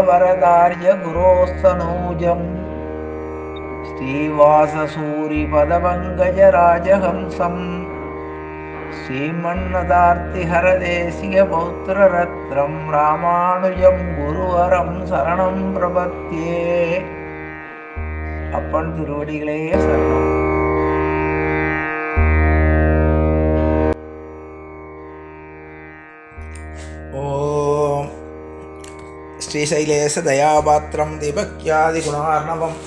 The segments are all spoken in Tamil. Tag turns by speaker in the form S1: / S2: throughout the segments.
S1: वरदार्य गुरोस्तनूजम् श्रीवाससूरिपदपङ्कजराजहंसम् श्रीमन्नदार्तिहरदेशिकपौत्ररत्रं रामानुजं गुरुवरं शरणं प्रपद्ये. அப்பன் திருவடிகளே சரணம். ஓம் ஸ்ரீசைலேச தயாபாத்திரம் தீபக்யாதிகுணார்ணவம்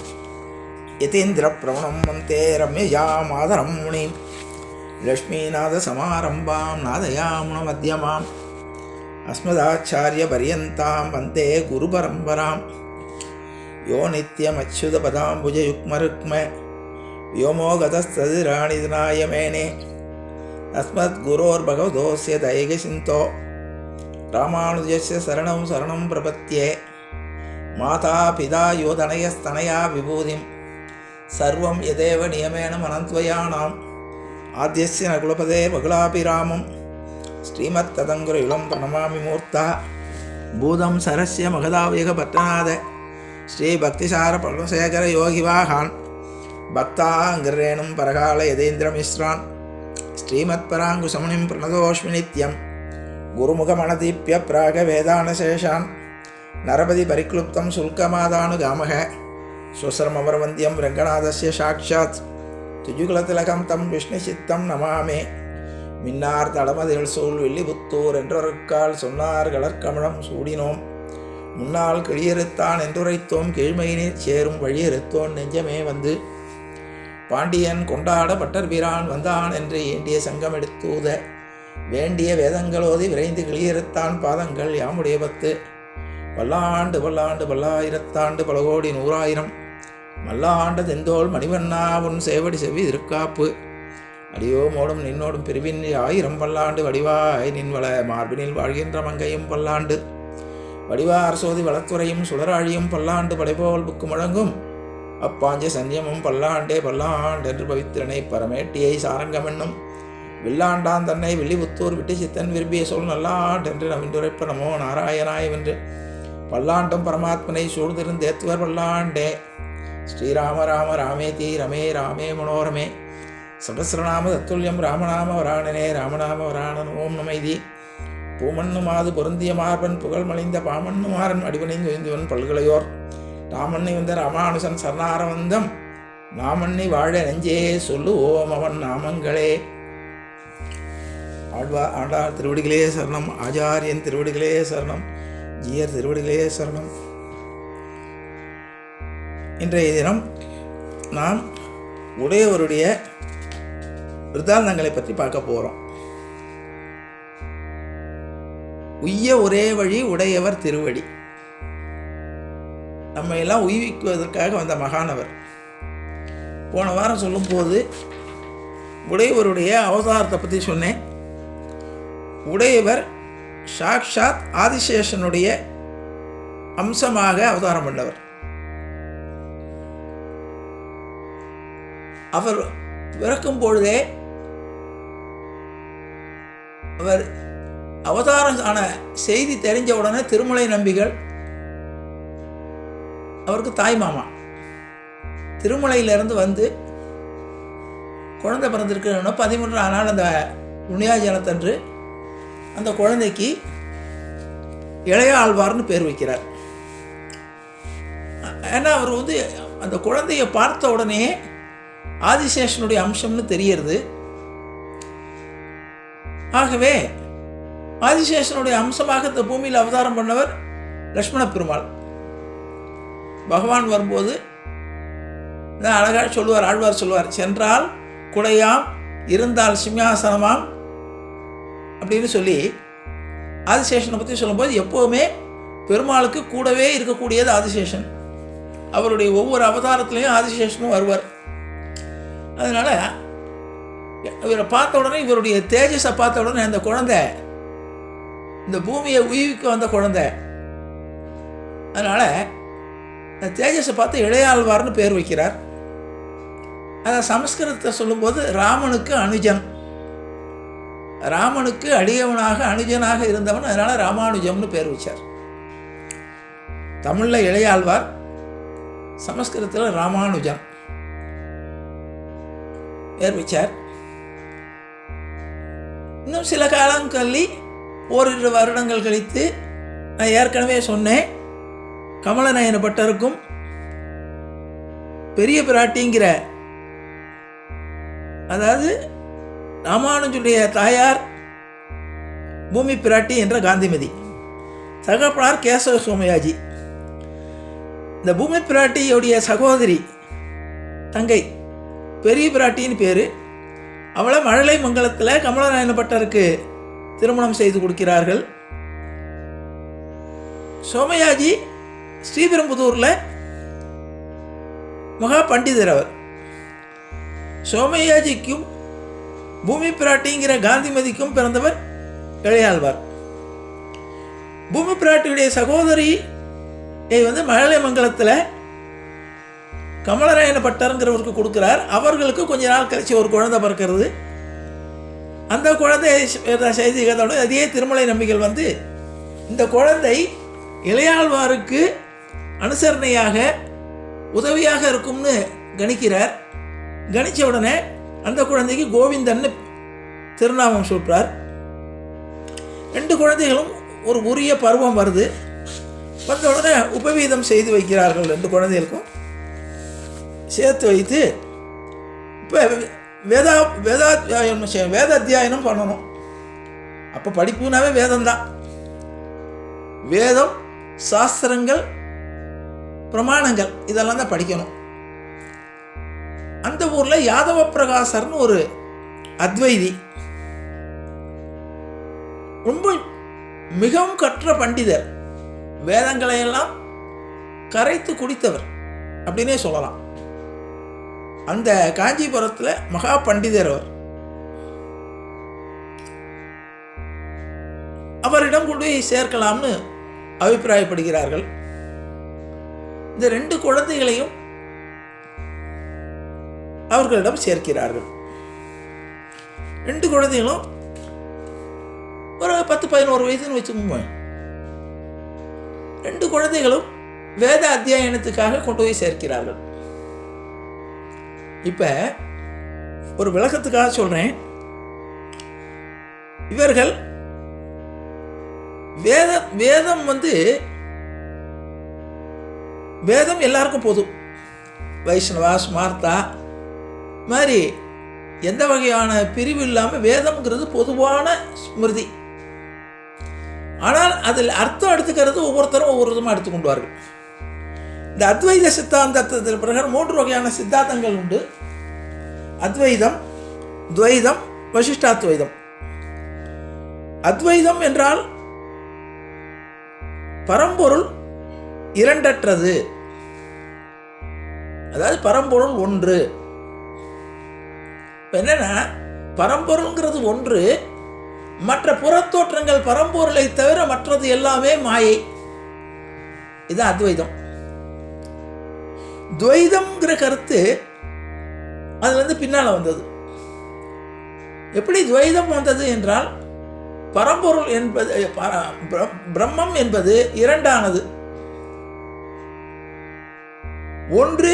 S1: யதீந்திர பிரவணம் வந்தே ரம்யயா மாதரம் முனிம் லக்ஷ்மீநாதசமாரம்பாம் நாதயாமுன மத்தியமாம் அஸ்மதாச்சாரிய பரியந்தாம் வந்தே குருபரம்பராம். யோ நித்யமச்சுதபதாம்புஜயுக்மருக்ம வ்யோமோகதஸ்ததிராணிதனாய மேனே அஸ்மத் குரோர்பகவதோஸ்ய தயகசிந்தோ ராமானுஜஸ்ய சரணம் சரணம் பிரபத்யே. மாதா பிதா யோதனயஸ்தனயா விபூதிம் சர்வம் யதேவ நியமேன மனத்வயானாம் ஆத்யஸ்ய நகுலபதே வகுலாபிராமம் ஸ்ரீமத் ததங்குரயுலம் பிரணமாமி மூர்த்தா பூதம் சரஸ்ய மகதாவியக பட்டநாத ஸ்ரீ பக்திசார பரமசேகர யோகிவாகான் பக்தாங்கிரேணும் பரகால யதேந்திர மிஸ்ரான் ஸ்ரீமத் பராங்குசமுனிம் பிரணதோஷ்மி நித்யம் குருமுகமணதீப்ய பிராக வேதானசேஷான் நரபதி பரிக்ளுப்தம் சுல்கமாதானுகாமக ஸ்வசரமவரவந்தியம் ரங்கநாதஸ்ய சாட்சாத் துஜுகுலதிலகம் தம் விஷ்ணுசித்தம் நமாமே. மின்னார் தளமதில் சூழ் வில்லிபுத்தூர் என்றொருக்கால் சொன்னார் கலர்கமலம் சூடினோம் முன்னால் கிழியறுத்தான் என்றுரைத்தோம் கீழ்மையினீர் சேரும் வழியறுத்தோன் நெஞ்சமே வந்து பாண்டியன் கொண்டாட பட்டர்பிரான் வந்தான் என்று ஏண்டிய சங்கம் எடுத்தூத வேண்டிய வேதங்களோதி விரைந்து கிளியறுத்தான் பாதங்கள் யாமுடைய பத்து பல்லாண்டு பல்லாண்டு பல்லாயிரத்தாண்டு பல கோடி நூறாயிரம் மல்லாண்ட தெந்தோள் மணிவண்ணா உன் சேவடி செவி திருக்காப்பு அடியோ மோடும் நின்னோடும் பிரிவின் ஆயிரம் பல்லாண்டு வடிவாய் நின்வள மார்பினில் வாழ்கின்ற மங்கையும் பல்லாண்டு வடிவார் சோதி வளத்துறையும் சுடராழியும் பல்லாண்டு படைபோல் புக்கு முழங்கும் அப்பாஞ்ச சன்யமும் பல்லாண்டே பல்லாண்டு என்று பவித்திரனை பரமேட்டியை சாரங்கமென்னும் வில்லாண்டான் தன்னை வில்லிபுத்தூர் விட்டு சித்தன் விரும்பிய சொல் நல்லாண்டென்று நவின்றுரைப்ப நமோ நாராயணாய் வென்று பல்லாண்டும் பரமாத்மனை சூழ்ந்திருந்தேத்துவர் பல்லாண்டே. ஸ்ரீராம ராம ராமேதி ரமே ராமே மனோரமே சகசிரநாம தத்துல்யம் ராமநாம வராணனே ராமநாம வராணன் ஓம் நமைதி. பூமண்ணு மாது பொருந்திய மார்பன் புகழ் மலிந்த பாமண்ணு மாறன் அடிபணிந்து உயர்ந்தவன் பல்கலையோர் ராமண்ணி வந்த ராமானுசன் சரணாரவந்தம் நாமண்ணி வாழ நெஞ்சே சொல்லு ஓம் அவன் நாமங்களே. ஆண்டார் திருவடிகளே சரணம். ஆச்சாரியன் திருவடிகளே சரணம். ஜீயர் திருவடிகளே சரணம். இன்றைய தினம் நாம் உடையவருடைய விருத்தாந்தங்களை பற்றி பார்க்க போகிறோம். உய்ய ஒரே வழி உடையவர் திருவடி. நம்ம எல்லாம் உய்விக்குவதற்காக வந்த மகானவர். போன வாரம் சொல்லும்போது உடையவருடைய அவதாரத்தை பற்றி சொன்னேன். உடையவர் சாக்ஷாத் ஆதிசேஷனுடைய அம்சமாக அவதாரம் பண்ணவர். அவர் பிறக்கும் பொழுதே அவர் அவதாரம் ஆன செய்தி தெரிஞ்ச உடனே திருமலை நம்பிகள் அவருக்கு தாய் மாமா திருமலையிலிருந்து வந்து குழந்தை பிறந்திருக்கணும்னா 13 நாள் அந்த புண்ணியாஜனத்தன்று அந்த குழந்தைக்கு இளைய ஆழ்வார்னு பேர் வைக்கிறார். ஏன்னா அவர் வந்து அந்த குழந்தைய பார்த்த உடனே ஆதிசேஷனுடைய அம்சம்னு தெரியறது. ஆகவே ஆதிசேஷனுடைய அம்சமாக இந்த பூமியில் அவதாரம் பண்ணவர் லக்ஷ்மண பெருமாள். பகவான் வரும்போது அழகாக சொல்லுவார், ஆழ்வார் சொல்லுவார், சென்றால் குடையாம் இருந்தால் சிம்மாசனமாம் அப்படின்னு சொல்லி ஆதிசேஷனை பற்றி சொல்லும்போது எப்போவுமே பெருமாளுக்கு கூடவே இருக்கக்கூடியது ஆதிசேஷன். அவருடைய ஒவ்வொரு அவதாரத்துலேயும் ஆதிசேஷனும் வருவார். அதனால் இவரை பார்த்த உடனே இவருடைய தேஜஸை பார்த்த உடனே அந்த குழந்தை இந்த பூமியை உயிர்க்க வந்த குழந்தை. அதனால் அந்த தேஜஸை பார்த்து இளையாழ்வார்னு பேர் வைக்கிறார். அதை சமஸ்கிருதத்தை சொல்லும்போது ராமனுக்கு அனுஜன், ராமனுக்கு அடியவனாக அனுஜனாக இருந்தவன், அதனால் ராமானுஜம்னு பேர் வச்சார். தமிழில் இளையாழ்வார், சமஸ்கிருதத்தில் ராமானுஜன் பேர் வச்சார். இன்னும் சில காலம் கல்லி ஓரிரு வருடங்கள் கழித்து நான் ஏற்கனவே சொன்னேன், கமலநயன பட்டருக்கும் பெரிய பிராட்டிங்கிற, அதாவது ராமானுஜுடைய தாயார் பூமி பிராட்டி என்ற காந்திமதி, தகப்பனார் கேசவ சோமயாஜி. இந்த பூமி பிராட்டியுடைய சகோதரி தங்கை பெரிய பிராட்டின்னு பேர். அவளை மழலை மங்கலத்தில் கமலநாயன பட்டருக்கு திருமணம் செய்து கொடுக்கிறார்கள். சோமயாஜி ஸ்ரீபெரும்புதூரில் மகா பண்டிதர் அவர். சோமயாஜிக்கும் பூமி பிராட்டிங்கிற காந்திமதிக்கும் பிறந்தவர் இளையாழ்வார். பூமி பிராட்டியுடைய சகோதரியை மழலை மங்கலத்தில் கமலநாயன பட்டருங்கிறவருக்கு கொடுக்குறார். அவர்களுக்கு கொஞ்ச நாள் கழிச்சு ஒரு குழந்தை பிறக்கிறது. அந்த குழந்தை செய்தி கதோட அதே திருமலை நம்பிகள் இந்த குழந்தை இளையாழ்வாருக்கு அனுசரணையாக உதவியாக இருக்கும்னு கணிக்கிறார். கணித்த உடனே அந்த குழந்தைக்கு கோவிந்தன்னு திருநாமம் சொல்கிறார். 2 குழந்தைகளும் ஒரு உரிய பருவம் வருது. வந்த உடனே உபவீதம் செய்து வைக்கிறார்கள். 2 குழந்தைகளுக்கும் சேர்த்து வைத்து இப்போ வேத அத்தியாயனம் பண்ணணும். அப்போ படிப்புனாவே வேதம்தான். வேதம், சாஸ்திரங்கள், பிரமாணங்கள் இதெல்லாம் தான் படிக்கணும். அந்த ஊரில் யாதவ பிரகாசர்னு ஒரு அத்வைதி, ரொம்ப மிகவும் கற்ற பண்டிதர், வேதங்களையெல்லாம் கரைத்து குடித்தவர் அப்படின்னே சொல்லலாம். அந்த காஞ்சிபுரத்தில் மகா பண்டிதர் அவர். அவரிடம் கொண்டு போய் சேர்க்கலாம்னு அபிப்பிராயப்படுகிறார்கள். இந்த 2 குழந்தைகளையும் அவர்களிடம் சேர்க்கிறார்கள். 2 குழந்தைகளும் ஒரு 10-11 வயசுன்னு வச்சுக்கோங்க. 2 குழந்தைகளும் வேத அத்தியாயனத்துக்காக கொண்டு போய் சேர்க்கிறார்கள். இப்போ ஒரு விளக்கத்துக்காக சொல்கிறேன். இவர்கள் வேதம் வேதம் எல்லாருக்கும் பொது. வைஷ்ணவா, ஸ்மார்த்தா மாதிரி எந்த வகையான பிரிவு இல்லாமல் வேதம்ங்கிறது பொதுவான ஸ்மிருதி. ஆனால் அதில் அர்த்தம் எடுத்துக்கிறது ஒவ்வொருத்தரும் ஒவ்வொரு விதமாக எடுத்துக்கொண்டுவார்கள். இந்த அத்வைத சித்தாந்தத்தில் பிரகாரம் 3 வகையான சித்தாந்தங்கள் உண்டு. அத்வைதம், துவைதம், வசிஷ்டாத்வைதம். அத்வைதம் என்றால் பரம்பொருள் இரண்டற்றது, அதாவது பரம்பொருள் ஒன்று. இப்போ என்னன்னா, பரம்பொருள்ங்கிறது ஒன்று, மற்ற புறத்தோற்றங்கள் பரம்பொருளை தவிர மற்றது எல்லாமே மாயை. இதுதான் அத்வைதம். துவைதம்ங்கிற கருத்து அதுலேருந்து பின்னால் வந்தது. எப்படி துவைதம் வந்தது என்றால், பரம்பொருள் என்பது பிரம்மம் என்பது இரண்டானது. ஒன்று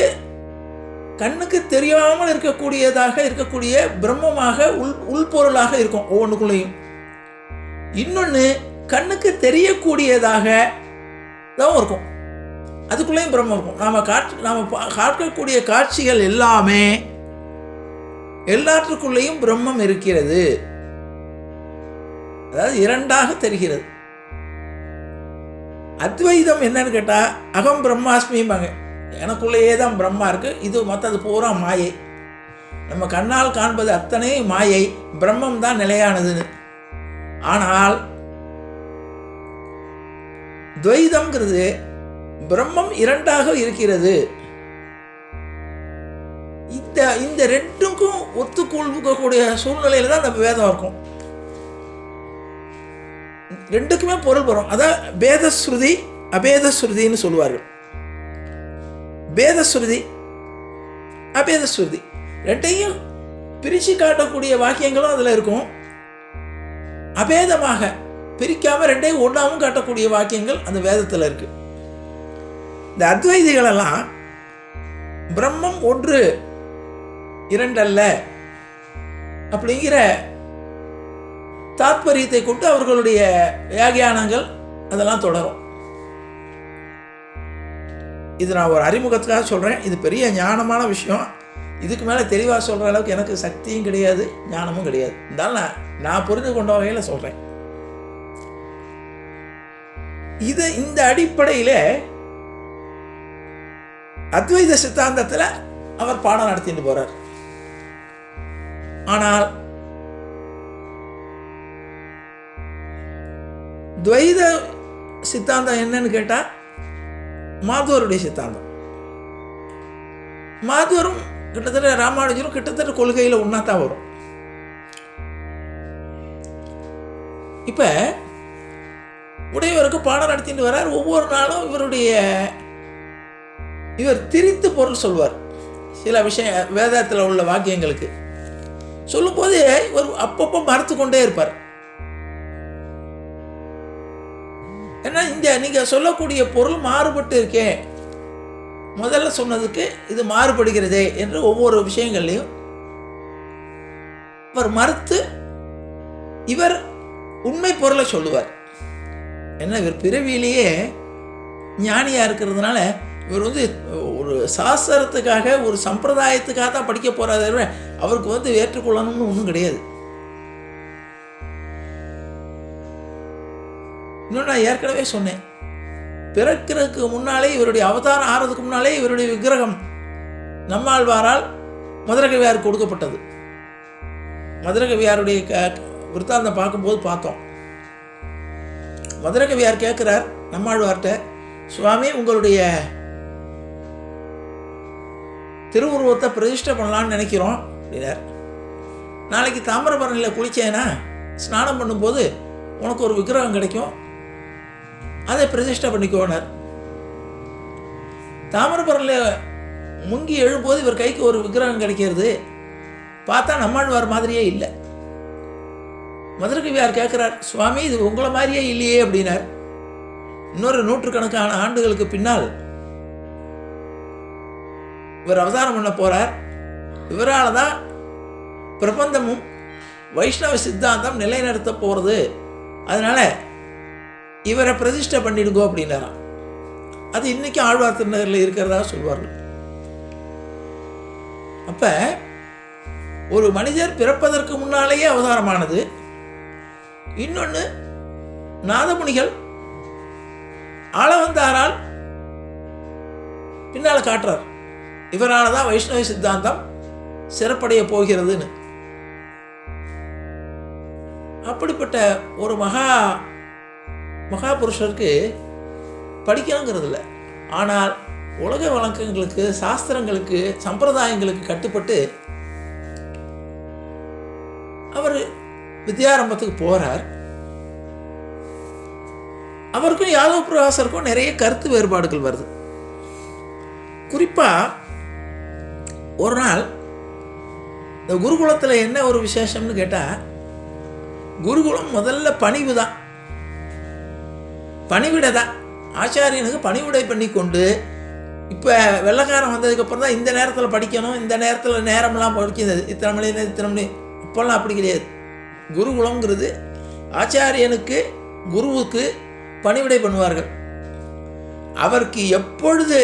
S1: கண்ணுக்கு தெரியாமல் இருக்கக்கூடிய பிரம்மமாக உள்பொருளாக இருக்கும் ஒவ்வொன்றுக்குள்ளேயும். இன்னொன்று கண்ணுக்கு தெரியக்கூடியதாக தான் இருக்கும், அதுக்குள்ளேயும் பிரம்மம் இருக்கும். நாம் பார்க்கக்கூடிய காட்சிகள் எல்லாமே எல்லாற்றுக்குள்ளேயும் பிரம்மம் இருக்கிறது. அதாவது இரண்டாக தெரிகிறது. அத்வைதம் என்னன்னு கேட்டால், அகம் பிரம்மாஸ்மிம்பாங்க, எனக்குள்ளேயே தான் பிரம்மா இருக்குது, இது மற்றது பூரா மாயை, நம்ம கண்ணால் காண்பது அத்தனை மாயை, பிரம்மம் தான் நிலையானதுன்னு. ஆனால் துவைதம்ங்கிறது பிரம்மம் இரண்டாக இருக்கிறது. இந்த ரெண்டுக்கும் ஒத்துக்கொள்ளக்கூடிய சூழ்நிலையில தான் நம்ம வேதம் இருக்கும். ரெண்டுக்குமே பொருள் வரும். அதான் பேதஸ்ருதி அபேதஸ்ருதின்னு சொல்லுவார்கள். பேதஸ்ருதி அபேதஸ்ருதி ரெண்டையும் பிரித்து காட்டக்கூடிய வாக்கியங்களும் அதில் இருக்கும். அபேதமாக பிரிக்காமல் ரெண்டையும் ஒன்றாவும் காட்டக்கூடிய வாக்கியங்கள் அந்த வேதத்தில் இருக்கு. இந்த அத்வைதிகளெல்லாம் பிரம்மம் ஒன்று இரண்டல்ல அப்படிங்கிற தாத்பரியத்தை கொண்டு அவர்களுடைய வியாகியானங்கள் அதெல்லாம் தொடரும். இது நான் ஒரு அறிமுகத்துக்காக சொல்கிறேன். இது பெரிய ஞானமான விஷயம். இதுக்கு மேலே தெளிவாக சொல்கிற அளவுக்கு எனக்கு சக்தியும் கிடையாது, ஞானமும் கிடையாது. இருந்தாலும் நான் புரிந்து கொண்ட வகையில் சொல்கிறேன். இந்த அடிப்படையில் அத்வைத சித்தாந்தத்தில் அவர் பாடம் நடத்திட்டு போகிறார். ஆனால் துவைத சித்தாந்தம் என்னன்னு கேட்டால் மாதுவருடைய சித்தாந்தம். மாதுவரும் கிட்டத்தட்ட ராமானுஜரும் கிட்டத்தட்ட கொள்கையில் ஒன்றாத்தான் வரும். இப்போ உடையவருக்கு பாடம் நடத்திட்டு வர்றார். ஒவ்வொரு நாளும் இவர் திரித்து பொருள் சொல்வார். சில விஷயம் வேதத்தில் உள்ள வாக்கியங்களுக்கு சொல்லும்போது இவர் அப்பப்போ மறுத்து கொண்டே இருப்பார். ஏன்னா நீங்கள் சொல்லக்கூடிய பொருள் மாறுபட்டு இருக்கே, முதல்ல சொன்னதுக்கு இது மாறுபடுகிறதே என்று ஒவ்வொரு விஷயங்கள்லையும் அவர் மறுத்து இவர் உண்மை பொருளை சொல்லுவார். என்ன, இவர் பிறவியிலேயே ஞானியாக இருக்கிறதுனால இவர் ஒரு சாஸ்திரத்துக்காக ஒரு சம்பிரதாயத்துக்காக தான் படிக்க போகிறாரு. அவருக்கு ஏற்றுக்கொள்ளணும்னு ஒன்றும் கிடையாது. இன்னும் நான் ஏற்கனவே சொன்னேன், பிறக்கிறதுக்கு முன்னாலே இவருடைய அவதாரம் ஆறதுக்கு முன்னாலே இவருடைய விக்கிரகம் நம்மாழ்வாரால் மதுரகவியாருக்கு கொடுக்கப்பட்டது. மதுரகவியாருடைய விருத்தாந்தம் பார்க்கும்போது பார்த்தோம். மதுரகவியார் கேட்குறார் நம்மாழ்வார்கிட்ட, சுவாமி உங்களுடைய திருவுருவத்தை பிரதிஷ்டை பண்ணலான்னு நினைக்கிறோம் அப்படின்னார். நாளைக்கு தாமிரபரணியில் குளிச்சேன்னா ஸ்நானம் பண்ணும்போது உனக்கு ஒரு விக்கிரகம் கிடைக்கும், அதை பிரதிஷ்டை பண்ணிக்கோனார். தாமிரபரணியில் முங்கி எழும்போது இவர் கைக்கு ஒரு விக்கிரகம் கிடைக்கிறது. பார்த்தா நம்மாழ்வார் மாதிரியே இல்லை. மதுரகவியார் கேட்குறார், சுவாமி இது உங்களை மாதிரியே இல்லையே அப்படின்னார். இன்னொரு நூற்றுக்கணக்கான ஆண்டுகளுக்கு பின்னால் இவர் அவதாரம் பண்ண போகிறார். இவரால் தான் பிரபந்தமும் வைஷ்ணவ சித்தாந்தம் நிலைநிறுத்த போகிறது, அதனால் இவரை பிரதிஷ்டை பண்ணிடுங்கோ அப்படின்னாராம். அது இன்றைக்கி ஆழ்வார் திருநகரில் இருக்கிறதா சொல்வார்கள். அப்போ ஒரு மனிதர் பிறப்பதற்கு முன்னாலேயே அவதாரமானது. இன்னொன்று, நாதமுனிகள் ஆளவந்தாரால் பின்னால் காட்டுறார், இவரால் தான் வைஷ்ணவ சித்தாந்தம் சிறப்படைய போகிறதுன்னு. அப்படிப்பட்ட ஒரு மகாபுருஷருக்கு படிக்கணுங்கிறது இல்லை. ஆனால் உலக வழக்கங்களுக்கு, சாஸ்திரங்களுக்கு, சம்பிரதாயங்களுக்கு கட்டுப்பட்டு அவர் வித்யாரம்பத்துக்கு போகிறார். அவருக்கும் யாதவ பிரகாசருக்கும் நிறைய கருத்து வேறுபாடுகள் வருது. குறிப்பாக ஒரு நாள் இந்த குருகுலத்தில் என்ன ஒரு விசேஷம்னு கேட்டால், குருகுலம் முதல்ல பணிவு தான், பணிவிடை தான். ஆச்சாரியனுக்கு பணிவிடை பண்ணி கொண்டு, இப்போ வெள்ளைக்காரன் வந்ததுக்கப்புறம் தான் இந்த நேரத்தில் படிக்கணும், இந்த நேரத்தில் நேரம்லாம் படிக்கிறது, இத்தனை மணி இப்போல்லாம் அப்படி கிடையாது. குருகுலங்கிறது ஆச்சாரியனுக்கு, குருவுக்கு பணிவிடை பண்ணுவார்கள். அவருக்கு எப்பொழுது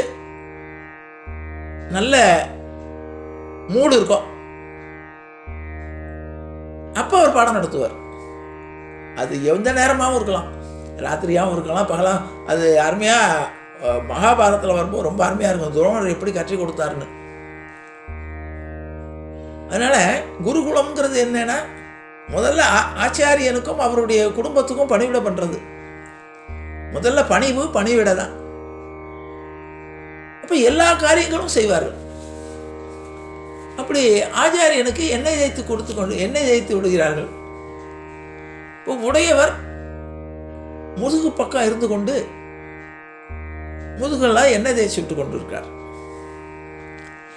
S1: நல்ல மூடு இருக்கும் அப்போ அவர் பாடம் நடத்துவார். அது எந்த நேரமாகவும் இருக்கலாம், ராத்திரியாகவும் இருக்கலாம், பகலாம். அது அருமையாக மகாபாரதத்தில் வரும்போது ரொம்ப அருமையாக இருக்கும், துரோணர் எப்படி கற்றுக் கொடுத்தாருன்னு. அதனால் குருகுலம்ங்கிறது என்னென்னா, முதல்ல ஆச்சாரியனுக்கும் அவருடைய குடும்பத்துக்கும் பணிவிடை பண்ணுறது. முதல்ல பணிவிடை தான். அப்போ எல்லா காரியங்களும் செய்வார்கள். அப்படி ஆச்சாரியனுக்கு எண்ணெய் தேய்த்து விடுகிறார்கள். இப்போ உடையவர் முதுகு பக்கம் இருந்து கொண்டு முதுகெல்லாம் எண்ணெய் தேய்ச்சி விட்டு கொண்டு இருக்கார்.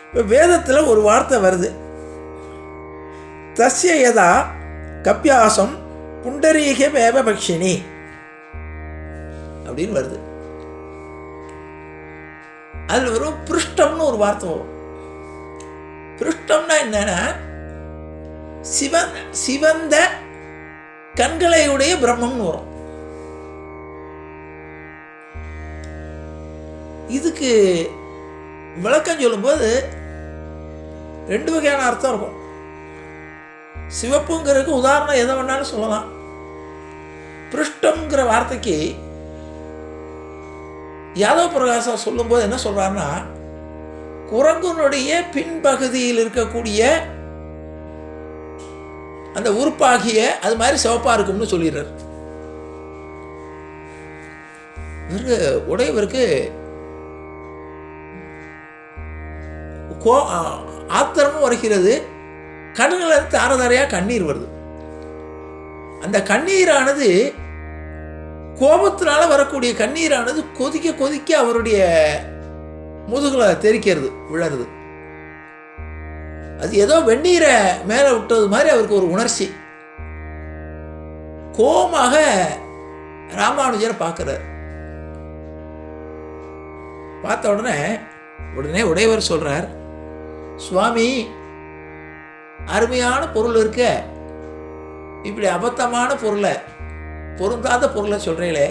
S1: இப்போ வேதத்தில் ஒரு வார்த்தை வருது, தஸ்ய யதா கப்யாசம் புண்டரீக வேவபக்ஷினி அப்படின்னு வருது. அதில் வெறும் பிருஷ்டம்னு ஒரு வார்த்தை வரும். பிருஷ்டம்னா என்னன்னா சிவந்த கண்களையுடைய பிரம்மம்னு வரும். இதுக்கு விளக்கம் சொல்லும்போது 2 வகையான அர்த்தம் இருக்கும். சிவப்புங்கிறதுக்கு உதாரணம் எதை வேணாலும் சொல்லலாம். பிருஷ்டம்ங்கிற வார்த்தைக்கு யாதவ பிரகாசா சொல்லும்போது என்ன சொல்றாருன்னா, குரங்குனுடைய பின்பகுதியில் இருக்கக்கூடிய அந்த உறுப்பாகிய அது மாதிரி சிவப்பா இருக்கும்னு சொல்லிடுறார். உடையவருக்கு ஆத்திரமும் வருகிறது, கண்களில் தாரதாரையா கண்ணீர் வருது. அந்த கண்ணீரானது கோபத்தினால வரக்கூடிய கண்ணீரானது கொதிக்க கொதிக்க அவருடைய முதுகுல தெரிக்கிறது, விழருது. அது ஏதோ வெந்நீரை மேலே விட்டது மாதிரி அவருக்கு ஒரு உணர்ச்சி. கோபமாக ராமானுஜரை பார்க்கிறார். பார்த்த உடனே உடையவர் சொல்றார், சுவாமி, அருமையான பொருள் இருக்க, இப்படி அபத்தமான பொருளை, பொருந்தாத பொருளை சொல்றீங்களே.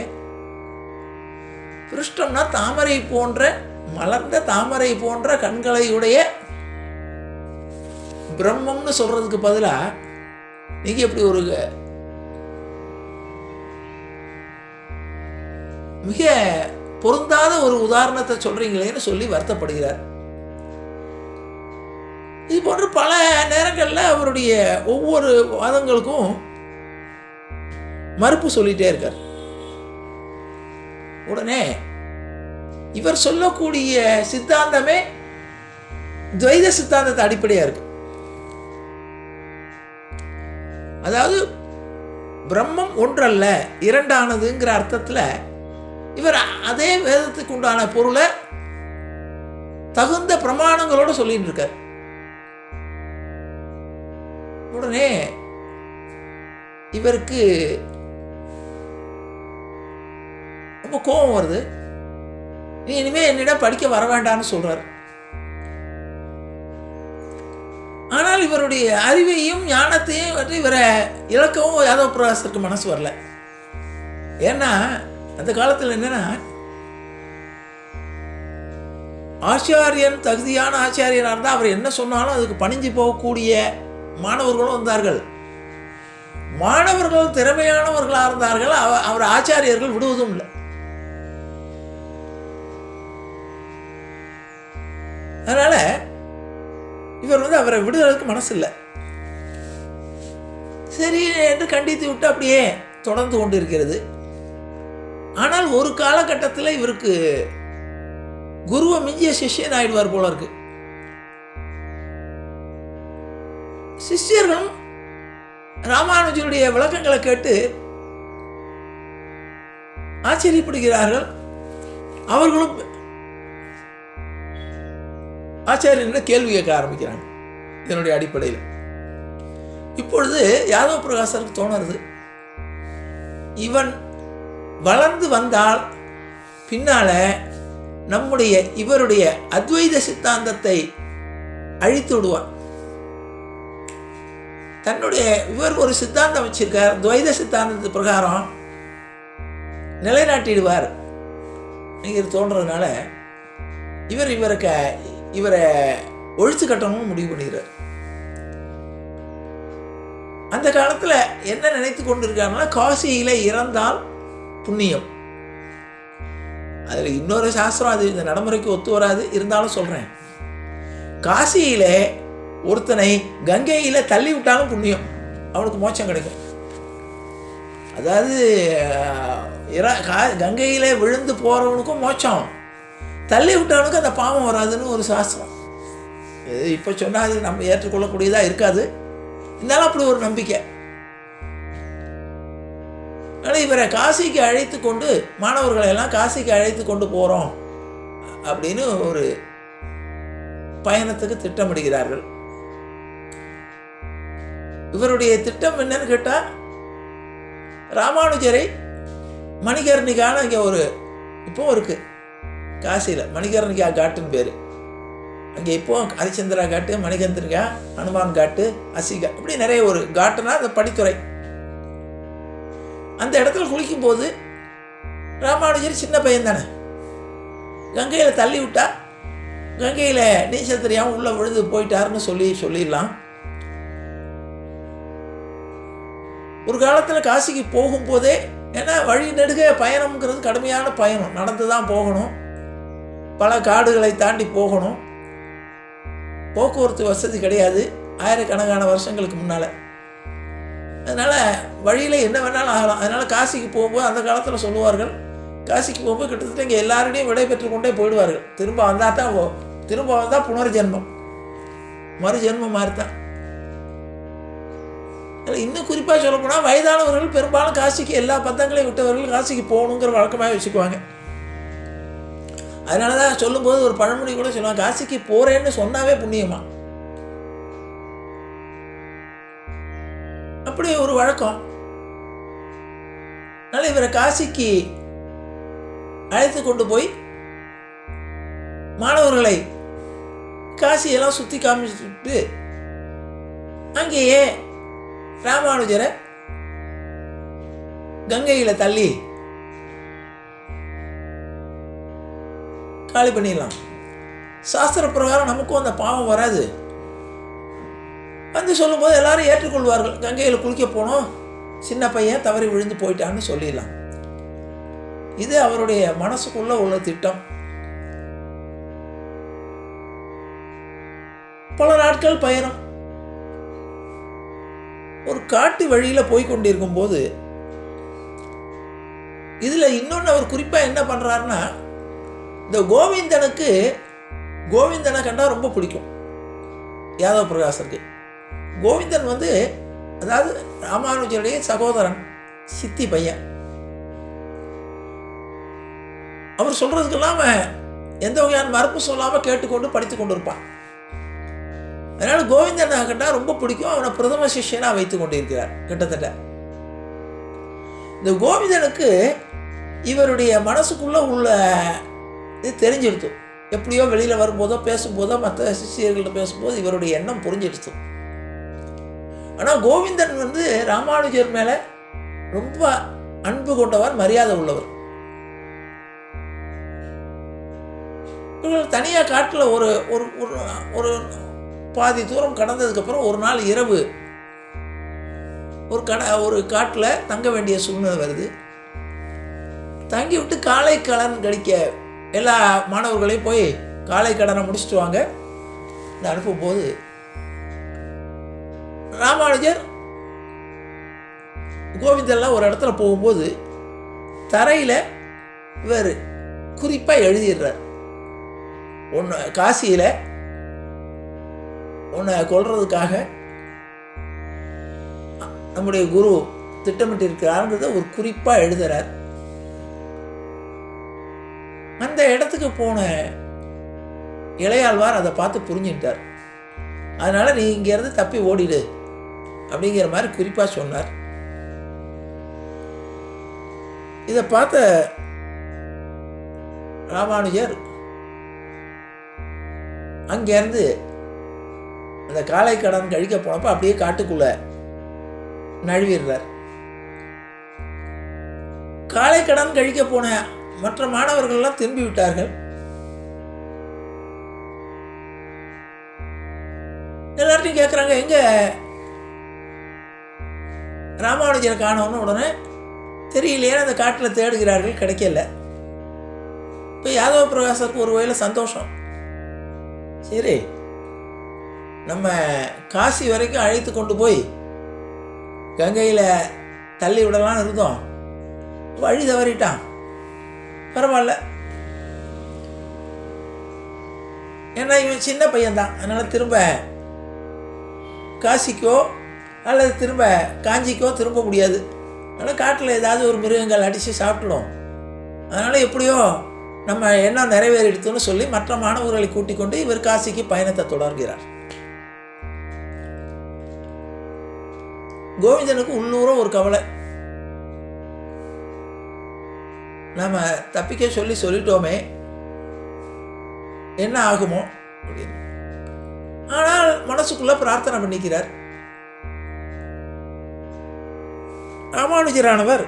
S1: பிருஷ்டம்னா தாமரை போன்ற, மலர்ந்த தாமரை போன்ற கண்களையுடைய பிரம்மம்னு சொல்றதுக்கு பதிலா நீங்க எப்படி ஒரு மிக பொருந்தாத ஒரு உதாரணத்தை சொல்றீங்களேன்னு சொல்லி வருத்தப்படுகிறார். இது போன்ற பல நேரங்களில் அவருடைய ஒவ்வொரு வாதங்களுக்கும் மறுப்பு சொல்லிட்டே இருக்கார். உடனே இவர் சொல்லக்கூடிய சித்தாந்தமே துவைத சித்தாந்தத்தை அடிப்படையா இருக்கு. அதாவது பிரம்மம் ஒன்றல்ல இரண்டானதுங்கிற அர்த்தத்தில் இவர் அதே வேதத்துக்கு உண்டான பொருளை தகுந்த பிரமாணங்களோடு சொல்லிட்டு இருக்கார். உடனே இவருக்கு ரொம்ப கோபம் வருது. நீ இனிமே என்னிடம் படிக்க வர வேண்டாம்னு சொல்றார். ஆனால் இவருடைய அறிவையும் ஞானத்தையும் வந்து இவரை இழக்கவும் யாதவ பிரகாசருக்கு மனசு வரல. ஏன்னா அந்த காலத்தில் என்னன்னா, ஆச்சாரியன் தகுதியான ஆச்சாரியனாக இருந்தால் அவர் என்ன சொன்னாலும் அதுக்கு பணிஞ்சு போகக்கூடிய மாணவர்களும் வந்தார்கள். மாணவர்கள் திறமையானவர்களாக இருந்தார்கள், அவர் ஆச்சாரியர்கள் விடுவதும் இல்லை. அதனால இவர் வந்து அவரை விடுவதற்கு மனசு இல்லை. சரி என்று கண்டித்து விட்டு அப்படியே தொடர்ந்து கொண்டு இருக்கிறது. ஆனால் ஒரு காலகட்டத்தில் இவருக்கு குருவை மிஞ்சிய சிஷ்யன் ஆயிடுவார் போல இருக்கு. சிஷ்யர்களும் ராமானுஜருடைய விளக்கங்களை கேட்டு ஆச்சரியப்படுகிறார்கள். அவர்களும் ஆச்சாரியன் கேள்வி கேட்க ஆரம்பிக்கிறாங்க இதனுடைய அடிப்படையில். இப்பொழுது யாதவ பிரகாசருக்கு தோணுறது, இவன் வளர்ந்து வந்தால் பின்னால இவருடைய அத்வைத சித்தாந்தத்தை அழித்து விடுவார். இவர் ஒரு சித்தாந்தம் வச்சிருக்கார், துவைத சித்தாந்தத்து பிரகாரம் நிலைநாட்டிடுவார் தோன்றதுனால இவரை ஒழிச்சு கட்டணும்னு முடிவு பண்ணுகிறார். அந்த காலத்தில் என்ன நினைத்து கொண்டிருக்காருன்னா, காசியில இறந்தால் புண்ணியம். அதில் இன்னொரு சாஸ்திரம், அது இந்த நடைமுறைக்கு ஒத்து வராது, இருந்தாலும் சொல்கிறேன். காசியில ஒருத்தனை கங்கையில் தள்ளி விட்டாலும் புண்ணியம், அவனுக்கு மோட்சம் கிடைக்கும். அதாவது கங்கையில் விழுந்து போகிறவனுக்கும் மோட்சம், தள்ளி விட்டவனுக்கு அந்த பாவம் வராதுன்னு ஒரு சாஸ்திரம். இப்போ சொன்னால் அது நம்ம ஏற்றுக்கொள்ளக்கூடியதாக இருக்காது, இருந்தாலும் அப்படி ஒரு நம்பிக்கை. அதனால் இவரை காசிக்கு அழைத்து கொண்டு, மாணவர்களை எல்லாம் காசிக்கு அழைத்து கொண்டு போகிறோம் அப்படின்னு ஒரு பயணத்துக்கு திட்டமிடுகிறார்கள். இவருடைய திட்டம் என்னன்னு கேட்டால், ராமானுஜரை மணிகர்ணிகான இங்கே இப்போ இருக்கு காசியில் மணிகர்ணிகா காட்டுன்னு பேர். அங்கே இப்போது ஹரிச்சந்திரா காட்டு, மணிகந்திரிகா, ஹனுமான் காட்டு, அசிகா, இப்படி நிறைய ஒரு காட்டுனா அந்த படித்துறை. அந்த இடத்துல குளிக்கும்போது ராமானுஜர் சின்ன பையன் தானே, கங்கையில் தள்ளி விட்டா கங்கையில் நீச்சல் தெரியாமல் உள்ளே விழுந்து போயிட்டாருன்னு சொல்லிடலாம். ஒரு காலத்தில் காசிக்கு போகும்போதே, ஏன்னா வழி நெடுக பயணம்ங்கிறது கடுமையான பயணம், நடந்து தான் போகணும், பல காடுகளை தாண்டி போகணும், போக்குவரத்து வசதி கிடையாது ஆயிரக்கணக்கான வருஷங்களுக்கு முன்னால். அதனால் வழியில் என்ன வேணாலும் ஆகலாம். அதனால் காசிக்கு போகும்போது அந்த காலத்தில் சொல்லுவார்கள், காசிக்கு போகும்போது கிட்டத்தட்ட இங்கே எல்லாருடையும் விடைபெற்று கொண்டே போயிடுவார்கள். திரும்ப வந்தால் புனர்ஜென்மம், மறுஜென்மம் மாதிரி தான். இன்னும் குறிப்பாக சொல்லப்போனால் வயதானவர்கள் பெரும்பாலும் காசிக்கு, எல்லா பந்தங்களையும் விட்டவர்கள் காசிக்கு போகணுங்கிற வழக்கமாக வச்சுக்குவாங்க. அதனால தான் சொல்லும்போது ஒரு பழமொழி கூட சொல்லுவாங்க, காசிக்கு போகிறேன்னு சொன்னாவே புண்ணியமா, அப்படி ஒரு வழக்கம். அதனால் இவரை காசிக்கு அழைத்து கொண்டு போய் மாணவர்களை காசியெல்லாம் சுற்றி காமிச்சுட்டு அங்கேயே ராமானுஜரை கங்கையில் தள்ளி காலி பண்ணிடலாம். சாஸ்திர பிரகாரம் நமக்கும் அந்த பாவம் வராது. வந்து சொல்லும்போது எல்லாரும் ஏற்றுக்கொள்வார்கள். கங்கையில் குளிக்க போனோம், சின்ன பையன் தவறி விழுந்து போயிட்டான்னு சொல்லிடலாம். இது அவருடைய மனசுக்குள்ள உள்ள திட்டம். பல நாட்கள் பயணம். ஒரு காட்டு வழியில் போய்கொண்டிருக்கும் போது இதில் இன்னொன்று அவர் குறிப்பாக என்ன பண்ணுறாருன்னா, இந்த கோவிந்தனை கண்டால் ரொம்ப பிடிக்கும் யாதவ பிரகாசருக்கு. கோவிந்தன் அதாவது ராமானுஜருடைய சகோதரன், சித்தி பையன். அவர் சொல்கிறதுக்கெல்லாம் எந்த வகையான மறுப்பு சொல்லாமல் கேட்டுக்கொண்டு படித்து கொண்டு இருப்பான். அதனால் கோவிந்தனை கண்டால் ரொம்ப பிடிக்கும். அவனை பிரதம சிஷ்யனாக வைத்து கொண்டிருக்கிறார். கிட்டத்தட்ட இந்த கோவிந்தனுக்கு இவருடைய மனசுக்குள்ளே உள்ள இது தெரிஞ்சிடுத்து. எப்படியோ வெளியில் வரும்போதோ பேசும்போதோ மற்ற சிஷியர்கள்ட்ட பேசும்போது இவருடைய எண்ணம் புரிஞ்சிடுத்து. ஆனால் கோவிந்தன் ராமானுஜர் மேலே ரொம்ப அன்பு கொண்டவர், மரியாதை உள்ளவர். இவர்கள் தனியாக காட்டில் ஒரு ஒரு பாதி தூரம் கடந்ததுக்கப்புறம் ஒரு நாள் இரவு ஒரு காட்டில் தங்க வேண்டிய சூழ்நிலை வருது. தங்கி விட்டு காலை கடன் கழிக்க எல்லா மாணவர்களையும் போய் காலை கடனை முடிச்சுட்டு வாங்க அனுப்பும்போது ராமானுஜர் கோவிந்தெல்லாம் ஒரு இடத்துல போகும்போது தரையில் இவர் குறிப்பாக எழுதிடுறார். காசியில் உன்னை கொல்றதுக்காக நம்முடைய குரு திட்டமிட்டு இருக்கிறாருன்றத ஒரு குறிப்பாக எழுதுறார். அந்த இடத்துக்கு போன இளையாழ்வார் அதை பார்த்து புரிஞ்சுட்டார். அதனால் நீ இங்கேருந்து தப்பி ஓடிடு அப்படிங்கிற மாதிரி குறிப்பாக சொன்னார். இதை பார்த்த ராமானுஜர் அங்கேருந்து அந்த காலை கடன் கழிக்க போனப்போ அப்படியே காட்டுக்குள்ள நழுவிடுறார். காலை கடன் கழிக்க போன மற்ற மாணவர்கள்லாம் திரும்பி விட்டார்கள். எல்லார்ட்டையும் கேட்குறாங்க, எங்க ராமானுஜரை காணோன்னு. உடனே தெரியலையே, அந்த காட்டில் தேடுகிறார்கள், கிடைக்கல. இப்போ யாதவ பிரகாசருக்கு ஒரு வகையில் சந்தோஷம். சரி, நம்ம காசி வரைக்கும் அழைத்து கொண்டு போய் கங்கையில் தள்ளி விடலான்னு இருந்தோம், வழி தவறிட்டான், பரவாயில்ல. ஏன்னா இவன் சின்ன பையன்தான். அதனால் திரும்ப காசிக்கோ அல்லது திரும்ப காஞ்சிக்கோ திரும்ப முடியாது. அதனால் காட்டில் ஏதாவது ஒரு மிருகங்கள் அடித்து சாப்பிட்டுடும். அதனால் எப்படியோ நம்ம எண்ணம் நிறைவேறிடுத்துன்னு சொல்லி மற்ற மாணவர்களை கூட்டிக் கொண்டு இவர் காசிக்கு பயணத்தை தொடர்கிறார். கோவிந்தனுக்கு உள்ளூர ஒரு கவலை, நாம் தப்பிக்க சொல்லிட்டோமே, என்ன ஆகுமோ அப்படின்னு. ஆனால் மனசுக்குள்ள பிரார்த்தனை பண்ணிக்கிறார். ராமானுஜரானவர்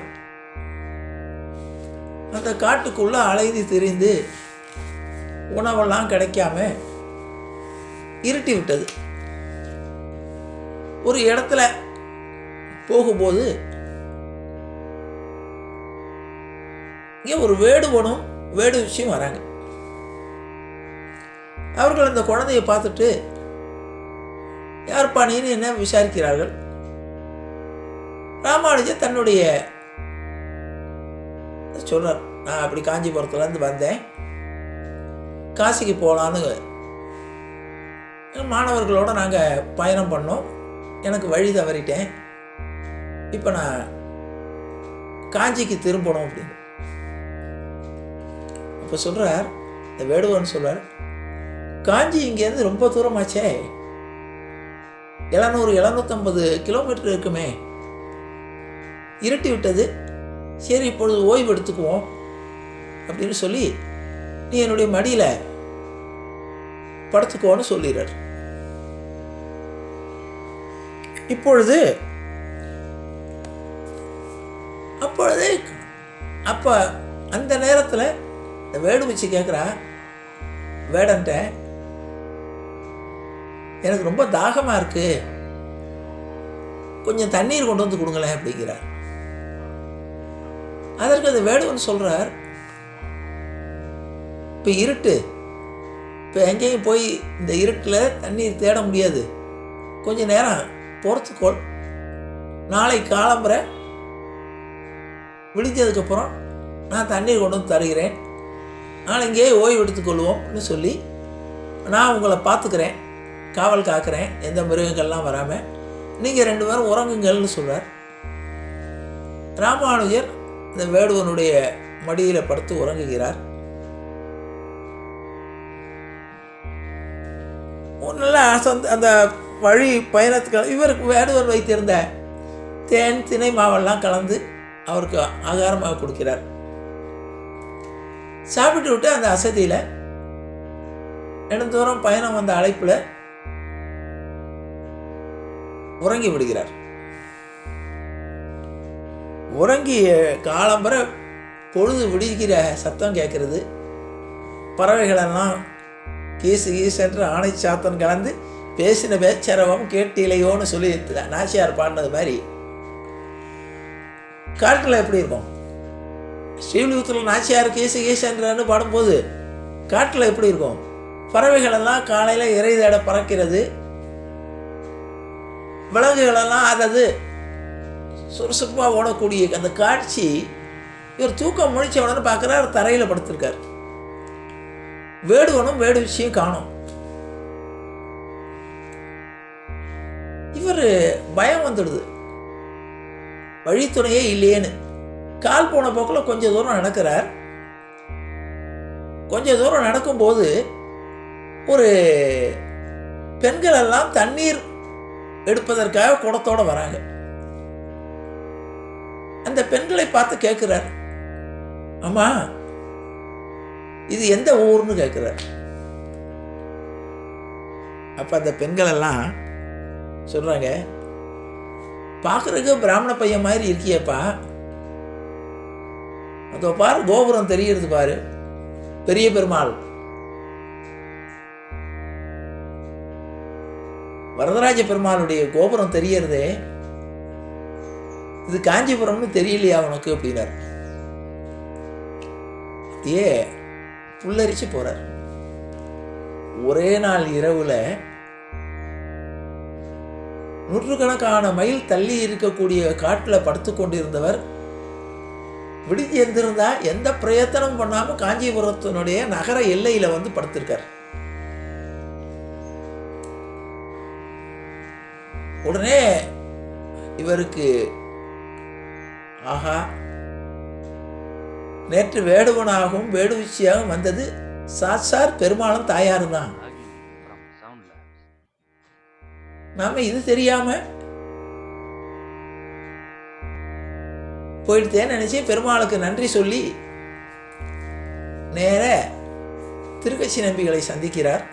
S1: அந்த காட்டுக்குள்ள அலைந்து திரிந்து உணவெல்லாம் கிடைக்காம இருட்டி விட்டது. ஒரு இடத்துல போகும்போது இங்கே ஒரு வேடுவனும் வேடுவிச்சியும் வராங்க. அவர்கள் அந்த குழந்தையை பார்த்துட்டு யார்ப்பா நீன்னு என்ன விசாரிக்கிறார்கள். ராமானுஜர் தன்னுடைய சொல்றார், நான் அப்படி காஞ்சிபுரத்துலேருந்து வந்தேன், காசிக்கு போகலான்னு மாணவர்களோடு நாங்கள் பயணம் பண்ணோம், எனக்கு வழி தவறிட்டேன், இப்போ நான் காஞ்சிக்கு திரும்பணும் அப்படின்னு. இப்போ சொல்கிறார் இந்த வேடுவன் சொல்கிறார், காஞ்சி இங்கேருந்து ரொம்ப தூரமாச்சே, 750 கிலோமீட்டர் இருக்குமே, இருட்டி விட்டது, சரி இப்பொழுது ஓய்வு எடுத்துக்குவோம் அப்படின்னு சொல்லி நீ என்னுடைய மடியில் படுத்துக்கோன்னு சொல்லிடுறார். இப்பொழுது அப்போ அந்த நேரத்தில் இந்த வேடு வச்சு கேட்குறா வேடன்ட்ட, எனக்கு ரொம்ப தாகமாக இருக்கு, கொஞ்சம் தண்ணீர் கொண்டு வந்து கொடுங்களேன் அப்படிங்கிறார். அதற்கு அந்த வேடுவன் சொல்கிறார், இப்போ இருட்டு, இப்போ எங்கேயும் போய் இந்த இருட்டில் தண்ணீர் தேட முடியாது, கொஞ்சம் நேரம் பொறுத்துக்கோள், நாளை காலம்புற விழிஞ்சதுக்கப்புறம் நான் தண்ணீர் கொண்டு வந்து தருகிறேன், நான் இங்கேயே ஓய்வு எடுத்துக்கொள்வோம்னு சொல்லி நான் உங்களை பார்த்துக்கிறேன், காவல் காக்கிறேன், எந்த மிருகங்கள்லாம் வராமல், நீங்கள் 2 பேரும் உறங்குங்கள்னு சொல்கிறார். ராமானுஜர் இந்த வேடுவனுடைய மடியில் படுத்து உறங்குகிறார். நல்ல அந்த வழி பயணத்துக்கு இவருக்கு வேடுவன் வைத்திருந்த தேன் திணை மாவெல்லாம் கலந்து அவருக்கு ஆகாரமாக கொடுக்கிறார். சாப்பிட்டு விட்டு அந்த அசதியில் நெடுந்தூரம் பயணம் வந்த அழைப்பில் உறங்கி விடுகிறார். உறங்கிய காலம்பர பொழுது விடுகிற சத்தம் கேட்கறது, பறவைகளெல்லாம் கீசு கீசென்று ஆணை சாத்தன் கலந்து பேசின பேச்சரவம் கேட்டிலையோன்னு சொல்லி நாச்சியார் பாடினது மாதிரி காட்டில் எப்படி இருக்கும்? ஸ்ரீவில்லிபுத்தூரில் நாச்சியார் கீசு கீசென்றான்னு பாடும்போது காட்டில் எப்படி இருக்கும்? பறவைகளெல்லாம் காலையில் இறை தேட பறக்கிறது, விலங்குகளெல்லாம் அதது சுறுசுறுப்பாக ஓடக்கூடிய அந்த காட்சி. இவர் தூக்கம் முழிச்ச உடனே பார்க்குறாரு, தரையில் படுத்திருக்கார். வேடுவனும் வேடு விஷயம் காணும். இவர் பயம் வந்துடுது, வழித்துணையே இல்லையேன்னு. கால் போன போக்கில் கொஞ்சம் தூரம் நடக்கிறார். கொஞ்சம் தூரம் நடக்கும்போது ஒரு பெண்கள் எல்லாம் தண்ணீர் எடுப்பதற்காக குடத்தோடு வராங்க. அந்த பெண்களை பார்த்து கேட்குறார், அம்மா இது எந்த ஊர்னு கேட்குறார். அப்போ அந்த பெண்கள் எல்லாம் சொல்கிறாங்க, பார்க்குறதுக்கு பிராமண பையன் மாதிரி இருக்கியப்பா, அதோ பாரு கோபுரம் தெரிகிறது பாரு, பெரிய பெருமாள் வரதராஜ பெருமாளுடைய கோபுரம் தெரியறதே, இது காஞ்சிபுரம்னு தெரியலையா உனக்கு அப்படின்னார். அப்படியே புல்லரிச்சு போறார். ஒரே நாள் இரவுல நூற்றுக்கணக்கான மைல் தள்ளி இருக்கக்கூடிய காட்டில் படுத்து கொண்டிருந்தவர் விடுதி எந்திருந்தா எந்த பிரயத்தனம் பண்ணாம காஞ்சிபுரத்தினுடைய நகர எல்லையில வந்து படுத்திருக்கார். உடனே இவருக்கு ஆஹா, நேற்று வேடுவனாகவும் வேடுவிச்சியாகவும் வந்தது சாட்சார் பெருமாளும் தாயாரும் தான். நாம இது தெரியாம போயிடுத்தேன்னு நினைச்சு பெருமாளுக்கு நன்றி சொல்லி நேர திருக்கட்சி நம்பிகளை சந்திக்கிறார்.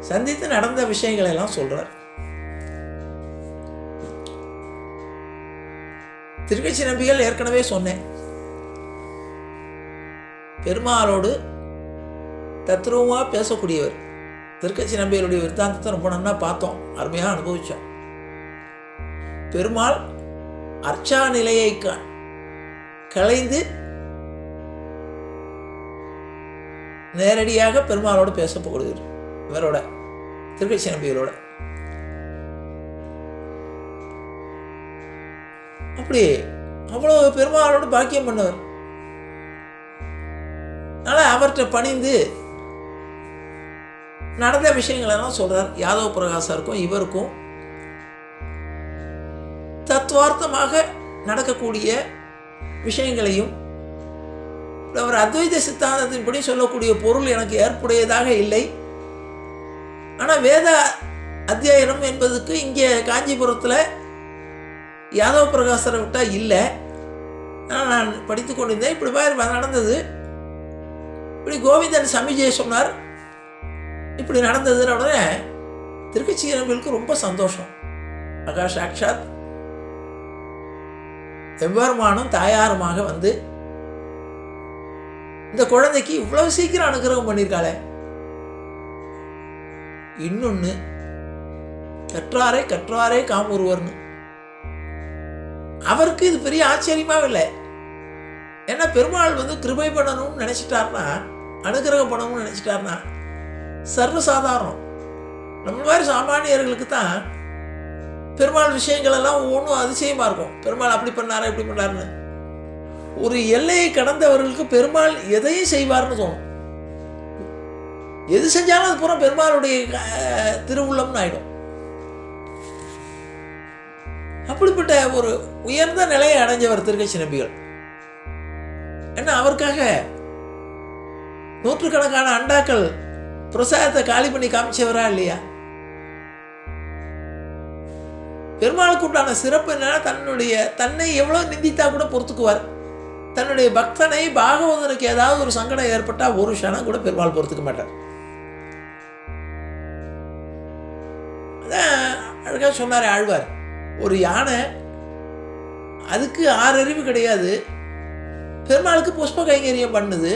S1: சந்தித்து நடந்த விஷயங்களை எல்லாம் சொல்றார். திருக்கட்சி நம்பிகள் ஏற்கனவே சொன்னேன், பெருமாளோடு தத்ரூபமாக பேசக்கூடியவர். திருக்கட்சி நம்பிகளுடைய விருத்தாந்தத்தை ரொம்ப நன்னா பார்த்தோம், அருமையாக அனுபவித்தோம். பெருமாள் அர்ச்சா நிலையை களைந்து நேரடியாக பெருமாளோடு பேசப்படுகிறார். இவரோட திருக்கட்சி நம்பிகளோட அப்படி அவ்வளோ பெருமாளோடு பாக்கியம் பண்ணவர். அதனால் அவர்கிட்ட பணிந்து நடந்த விஷயங்களெல்லாம் சொல்கிறார். யாதவ பிரகாசருக்கும் இவருக்கும் தத்துவார்த்தமாக நடக்கக்கூடிய விஷயங்களையும், அவர் அத்வைத சித்தாந்தத்தின்படி சொல்லக்கூடிய பொருள் எனக்கு ஏற்புடையதாக இல்லை, ஆனால் வேத அத்தியாயனம் என்பதுக்கு இங்கே காஞ்சிபுரத்தில் யாதவ பிரகாசரை விட்டால் இல்லை. நான் படித்து கொண்டிருந்தேன். இப்படி பாரு நடந்தது, இப்படி கோவிந்தன் சமிஜை சொன்னார், இப்படி நடந்ததுன்னு உடனே திருக்கட்சி நம்பிகளுக்கு ரொம்ப சந்தோஷம். ஆகாஷ் சாக்ஷாத் எவ்வருமானும் தாயாருமாக வந்து இந்த குழந்தைக்கு இவ்வளவு சீக்கிரம் அனுகிரகம் பண்ணியிருக்காளே. இன்னொன்று, கற்றாரே கற்றாரே காமொருவர்னு அவருக்கு இது பெரிய ஆச்சரியமாகவும் இல்லை. ஏன்னா பெருமாள் வந்து கிருபை பண்ணணும்னு நினச்சிட்டார்னா, அனுகிரகம் பண்ணணும்னு நினச்சிட்டார்னா சர்வசாதாரணம். நம்ம மாதிரி சாமானியர்களுக்கு தான் பெருமாள் விஷயங்கள் எல்லாம் ஒவ்வொன்றும் அதிசயமாக இருக்கும். பெருமாள் அப்படி பண்ணாரா இப்படி பண்ணாருன்னு. ஒரு எல்லையை கடந்தவர்களுக்கு பெருமாள் எதையும் செய்வார்னு தோணும். எது செஞ்சாலும் அது பூரா பெருமாளுடைய திருவுள்ளம்னு ஆயிடும். அப்படிப்பட்ட ஒரு உயர்ந்த நிலையை அடைஞ்சவர் திருக்கட்சி நம்பிகள். ஏன்னா அவருக்காக நூற்றுக்கணக்கான அண்டாக்கள் பிரசாதத்தை காலி பண்ணி காமிச்சவரா இல்லையா? பெருமாளுக்கு உண்டான சிறப்பு என்னன்னா, தன்னை எவ்வளவு நிந்தித்தா கூட பொறுத்துக்குவார். தன்னுடைய பக்தனை பாகவதனுக்கு ஏதாவது ஒரு சங்கடம் ஏற்பட்டால் ஒரு க்ஷணம் கூட பெருமாள் பொறுத்துக்க மாட்டார். அதான் அழகாக சொன்னார் ஆழ்வார், ஒரு யானை அதுக்கு 6 அறிவு கிடையாது, பெருமாளுக்கு புஷ்ப கைங்கரியம் பண்ணுது.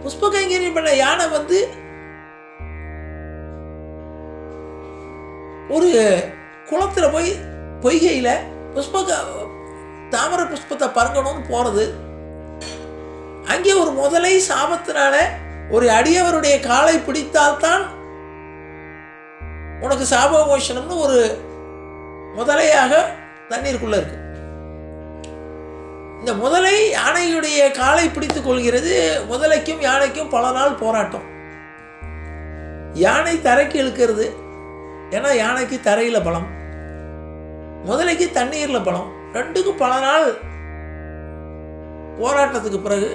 S1: புஷ்ப கைங்கரியம் பண்ண யானை வந்து ஒரு குளத்துல போய் பொய்கையில தாமரை புஷ்பத்தை பறங்கணும்னு போறது. அங்கே ஒரு முதலை சாபத்தினால ஒரு அடியவருடைய காலை பிடித்தால்தான் உனக்கு சாபமோஷனம்னு ஒரு முதலையாக தண்ணீருக்குள்ள இருக்கு. இந்த முதலை யானையுடைய காலை பிடித்துக் கொள்கிறது. முதலைக்கும் யானைக்கும் பல நாள் போராட்டம். யானை தரைக்கு இழுக்கிறது, ஏன்னா யானைக்கு தரையில் பலம், முதலைக்கு தண்ணீரில் பலம். ரெண்டுக்கும் பல நாள் போராட்டத்துக்கு பிறகு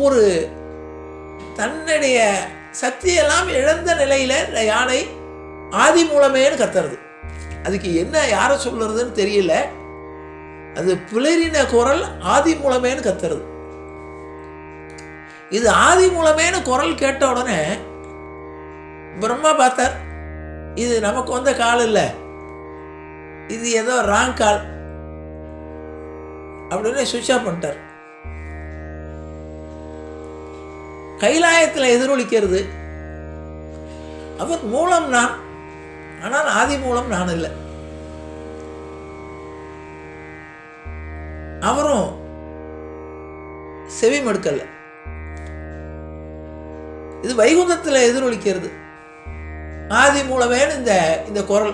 S1: ஒரு தன்னுடைய சக்தியெல்லாம் இழந்த நிலையில் இந்த யானை ஆதி மூலமேன்னு கத்துறது. அதுக்கு என்ன யாரை சொல்லுறதுன்னு தெரியல. அது பிளறின குரல் ஆதி மூலமேன்னு கத்துறது. இது ஆதி மூலமேன்னு குரல் கேட்ட உடனே பிரம்மா பார்த்தார், இது நமக்கு வந்த கால் இல்லை, இது ஏதோ ராங் கால் அப்படின்னு சுவிட்ச் ஆஃப் பண்ணிட்டார். கைலாயத்தில் எதிரொலிக்கிறது, அவர் மூலம் நான், ஆனால் ஆதி மூலம் நான் இல்லை. அவரும் செவி மடுக்கல. இது வைகுந்தத்தில் எதிரொலிக்கிறது. ஆதி மூலமேன்னு இந்த குரல்.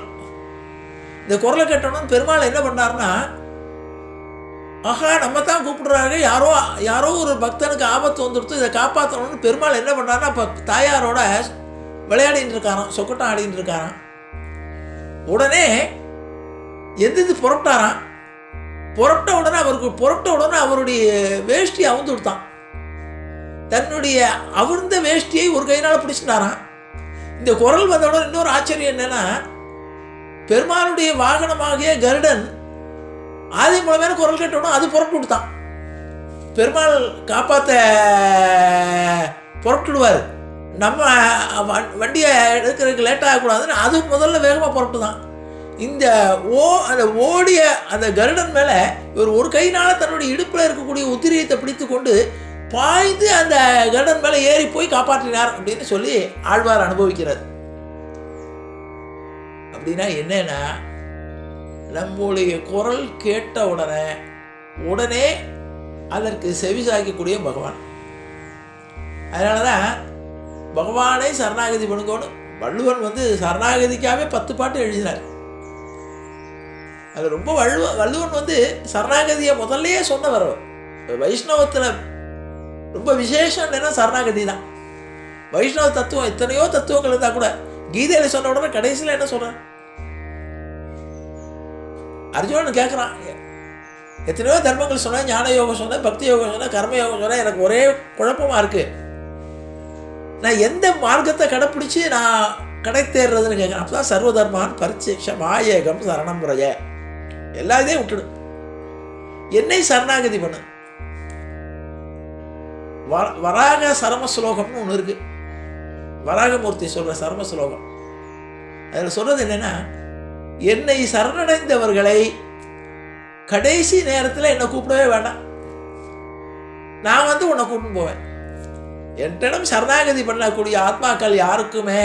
S1: இந்த குரலை கேட்டோன்னு பெருமாள் என்ன பண்ணார்னா, ஆஹா நம்ம தான் கூப்பிடுறாங்க, யாரோ ஒரு பக்தனுக்கு ஆபத்து வந்துடுத்து, இதை காப்பாற்றணும்னு பெருமாள் என்ன பண்ணார்னா, இப்போ தாயாரோட விளையாடின்னு இருக்காராம், சொக்கட்டம் ஆடின்னு இருக்காராம். உடனே எந்திரிச்சு புறப்பட்டாராம். புறப்பட்ட உடனே அவருடைய வேஷ்டி அவுந்து விட்டான். தன்னுடைய அவிழ்ந்த வேஷ்டியை ஒரு கையினால் பிடிச்சிட்டாராம். இந்த குரல் வந்தவுடன் இன்னொரு ஆச்சரியம் என்னன்னா, பெருமாளுடைய வாகனமாகிய கருடன் ஆதி மூலமே குரல் கேட்டோன்னா அது புறப்பட்டு விட்டான். பெருமாள் காப்பாற்ற புறப்பட்டுடுவார், நம்ம வண்டியை எடுக்கிறதுக்கு லேட் ஆகக்கூடாதுன்னு அது முதல்ல வேகமாக புறப்பட்டு தான். இந்த அந்த ஓடிய அந்த கருடன் மேலே இவர் ஒரு கையினால் தன்னுடைய இடுப்பில் இருக்கக்கூடிய உத்திரியத்தை பிடித்து கொண்டு பாய்ந்து அந்த கருடன் மேலே ஏறி போய் காப்பாற்றினார் அப்படின்னு சொல்லி ஆழ்வார் அனுபவிக்கிறார். அப்படின்னா என்னன்னா, நம்முடைய குரல் கேட்ட உடனே அதற்கு செவி சாய்க்கக்கூடிய பகவான். அதனால தான் பகவானை சரணாகதி பண்ணுங்கன்னு வள்ளுவன் சரணாகதிக்காகவே 10 பாட்டு எழுதினார். அது ரொம்ப வள்ளுவன் சரணாகதியை முதல்லையே சொன்னவர். வைஷ்ணவத்தில் ரொம்ப விசேஷம் என்னன்னா சரணாகதி தான். வைஷ்ணவ தத்துவம் எத்தனையோ தத்துவங்கள் இருந்தால் கூட கீதையில் சொன்ன உடனே கடைசியில் என்ன சொல்கிறார்? அர்ஜுனன் கேட்குறான், எத்தனையோ தர்மங்கள் சொன்னேன், ஞான யோகம் சொன்னேன், பக்தி யோகம் சொன்னேன், கர்ம யோகம் சொன்னேன், எனக்கு ஒரே குழப்பமாக இருக்குது, நான் எந்த மார்க்கத்தை கடைப்பிடிச்சி நான் கடை தேர்றதுன்னு கேட்குறேன். அப்போ தான் சர்வதர்மான் பரிச்சேஷ மாயேகம் சரணம் முறைய, எல்லா இதையும் விட்டுடு, என்னை சரணாகதி பண்ணு. வராக சரம ஸ்லோகம்னு ஒன்று இருக்குது, வராகமூர்த்தி சொல்கிற சரம ஸ்லோகம். அதில் சொல்கிறது என்னென்னா, என்னை சரணடைந்தவர்களை கடைசி நேரத்தில் என்னை கூப்பிடவே வேண்டாம், நான் உன்னை கூப்பிட்டு போவேன். என்னிடம் சரணாகதி பண்ணக்கூடிய ஆத்மாக்கள் யாருக்குமே,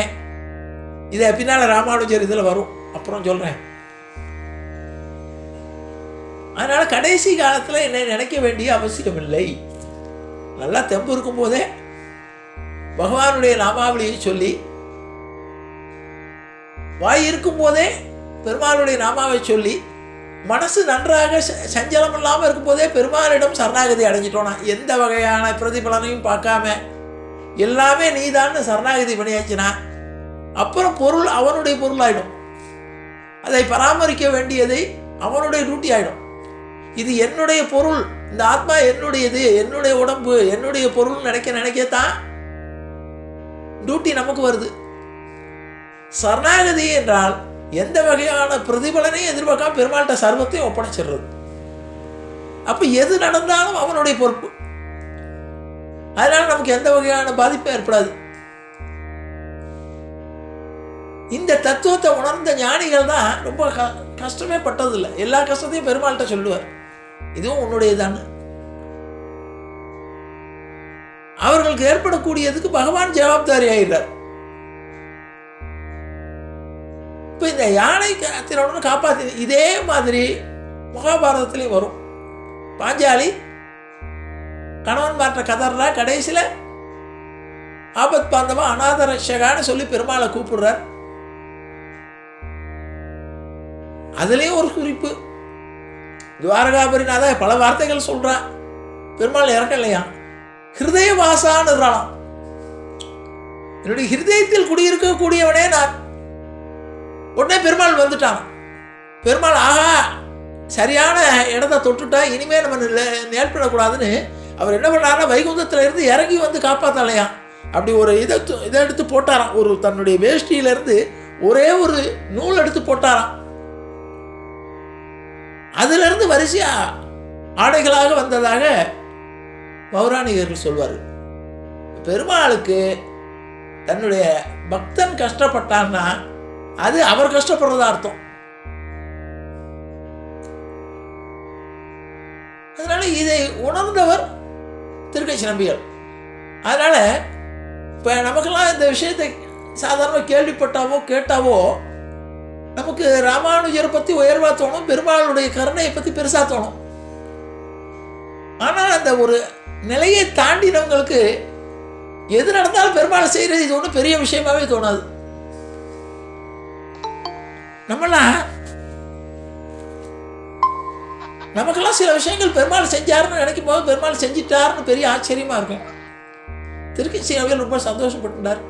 S1: இதை பின்னால் ராமானுஜர் இதில் வரும், அப்புறம் சொல்கிறேன். அதனால் கடைசி காலத்தில் என்னை நினைக்க வேண்டிய அவசியம் இல்லை. நல்லா தெம்பு இருக்கும்போதே பகவானுடைய நாமாவளியை சொல்லி, வாய் இருக்கும்போதே பெருமாளுடைய நாமாவை சொல்லி, மனசு நன்றாக சஞ்சலம் இல்லாமல் இருக்கும்போதே பெருமாளிடம் சரணாகதி அடைஞ்சிட்டோன்னா, எந்த வகையான பிரதிபலனையும் பார்க்காம எல்லாமே நீதான்னு சரணாகதி பண்ணியாச்சுன்னா, அப்புறம் பொருள் அவனுடைய பொருள் ஆகிடும். அதை பராமரிக்க வேண்டியதை அவனுடைய டியூட்டி ஆகிடும். இது என்னுடைய பொருள், இந்த ஆத்மா என்னுடையது, என்னுடைய உடம்பு என்னுடைய பொருள் நினைக்கத்தான் டியூட்டி நமக்கு வருது. சரணாகதி என்றால் எந்த வகையான பிரதிபலனையும் எதிர்பார்க்காம பெருமாள்கிட்ட சர்வத்தையும் ஒப்படைச்சிடுறது. அப்போ எது நடந்தாலும் அவனுடைய பொறுப்பு. அதனால நமக்கு எந்த வகையான பாதிப்பும் ஏற்படாது. இந்த தத்துவத்தை உணர்ந்த ஞானிகள் தான் ரொம்ப கஷ்டமே பட்டதில்லை. எல்லா கஷ்டத்தையும் பெருமாள்கிட்ட சொல்லுவார், இதுவும் உன்னுடையதான்னு. அவர்களுக்கு ஏற்படக்கூடியதுக்கு பகவான் ஜவாப்தாரி ஆகிறார். இப்போ இந்த யானை திறவுன்னு காப்பாற்றி, இதே மாதிரி மகாபாரதத்துலேயும் வரும். பாஞ்சாலி கணவன் மாற்ற கதறா, கடைசியில் ஆபத் பாந்தவா அநாத ரட்சகான்னு சொல்லி பெருமாளை கூப்பிடுறார். அதுலேயும் ஒரு குறிப்பு, துவாரகாபுரிநாத பல வார்த்தைகள் சொல்கிறான், பெருமாள் இறக்கலையா, ஹிருதய வாசான்னு இருறான், என்னுடைய ஹிருதயத்தில் குடியிருக்கக்கூடியவனே நான். உடனே பெருமாள் வந்துட்டான். பெருமாள் ஆஹா சரியான இடத்த தொட்டுட்டா, இனிமே நம்ம நேர்படக்கூடாதுன்னு அவர் என்ன பண்ணாருன்னா, வைகுந்தத்தில் இருந்து இறங்கி காப்பாற்றலையா. அப்படி ஒரு இதை எடுத்து போட்டாராம், ஒரு தன்னுடைய வேஷ்டியிலேருந்து ஒரே ஒரு நூல் எடுத்து போட்டாராம். அதிலிருந்து வரிசையா ஆடைகளாக வந்ததாக பௌராணிகர்கள் சொல்வார். பெருமாளுக்கு தன்னுடைய பக்தன் கஷ்டப்பட்டான்னா அது அவர் கஷ்டப்படுறதா அர்த்தம். அதனால இதை உணர்ந்தவர் திருக்கட்சி நம்பிகள். அதனால இப்போ நமக்கெல்லாம் இந்த விஷயத்தை சாதாரண கேள்விப்பட்டாவோ கேட்டாவோ நமக்கு ராமானுஜரை பற்றி உயர்வாக தோணும், பெருமாளுடைய கருணையை பற்றி பெருசாக தோணும். ஆனால் அந்த ஒரு நிலையை தாண்டினவங்களுக்கு எது நடந்தாலும் பெருமாள் செய்கிறது இது ஒன்றும் பெரிய விஷயமாவே தோணாது. நமக்கெல்லாம் சில விஷயங்கள் பெருமாள் செஞ்சாருன்னு நினைக்கும் போது பெருமாள் செஞ்சிட்டாருன்னு பெரிய ஆச்சரியமா இருக்கும். திருக்கட்சி நம்பிகள் ரொம்ப சந்தோஷப்பட்டுட்டார்.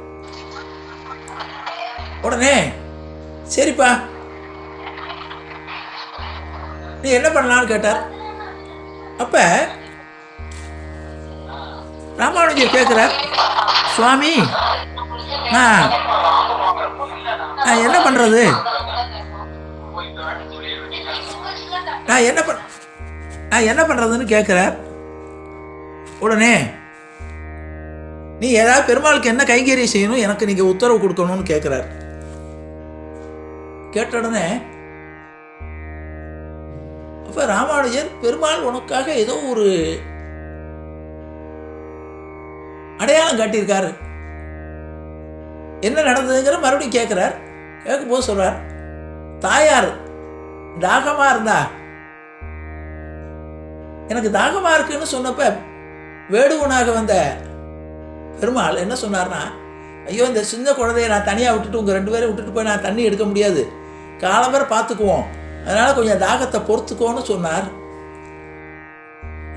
S1: உடனே சரிப்பா நீ என்ன பண்ணலான்னு கேட்டார். அப்ப ராமானுஜர் கேட்கிறார், சுவாமி நான் என்ன பண்றது, நான் என்ன பண்ணுறதுன்னு கேட்குறார். உடனே நீ ஏதாவது பெருமாளுக்கு என்ன கைங்கரியம் செய்யணும், எனக்கு நீங்கள் உத்தரவு கொடுக்கணும்னு கேட்குறார். கேட்ட உடனே அப்போ ராமானுஜர் பெருமாள் உனக்காக ஏதோ ஒரு அடையாளம் காட்டியிருக்காரு, என்ன நடந்ததுங்கிற மறுபடியும் கேட்குறார். கேட்கும்போது சொல்கிறார், தாயார் தாகமாக இருந்தா, எனக்கு தாகமாக இருக்குன்னு சொன்னப்ப வேடுவனாக வந்த பெருமாள் என்ன சொன்னார்னா, ஐயோ இந்த சின்ன குழந்தைய நான் தனியாக விட்டுட்டு உங்கள் 2 பேரை விட்டுட்டு போய் நான் தண்ணி எடுக்க முடியாது, காலம்பரை பார்த்துக்குவோம், அதனால் கொஞ்சம் தாகத்தை பொறுத்துக்கோன்னு சொன்னார்.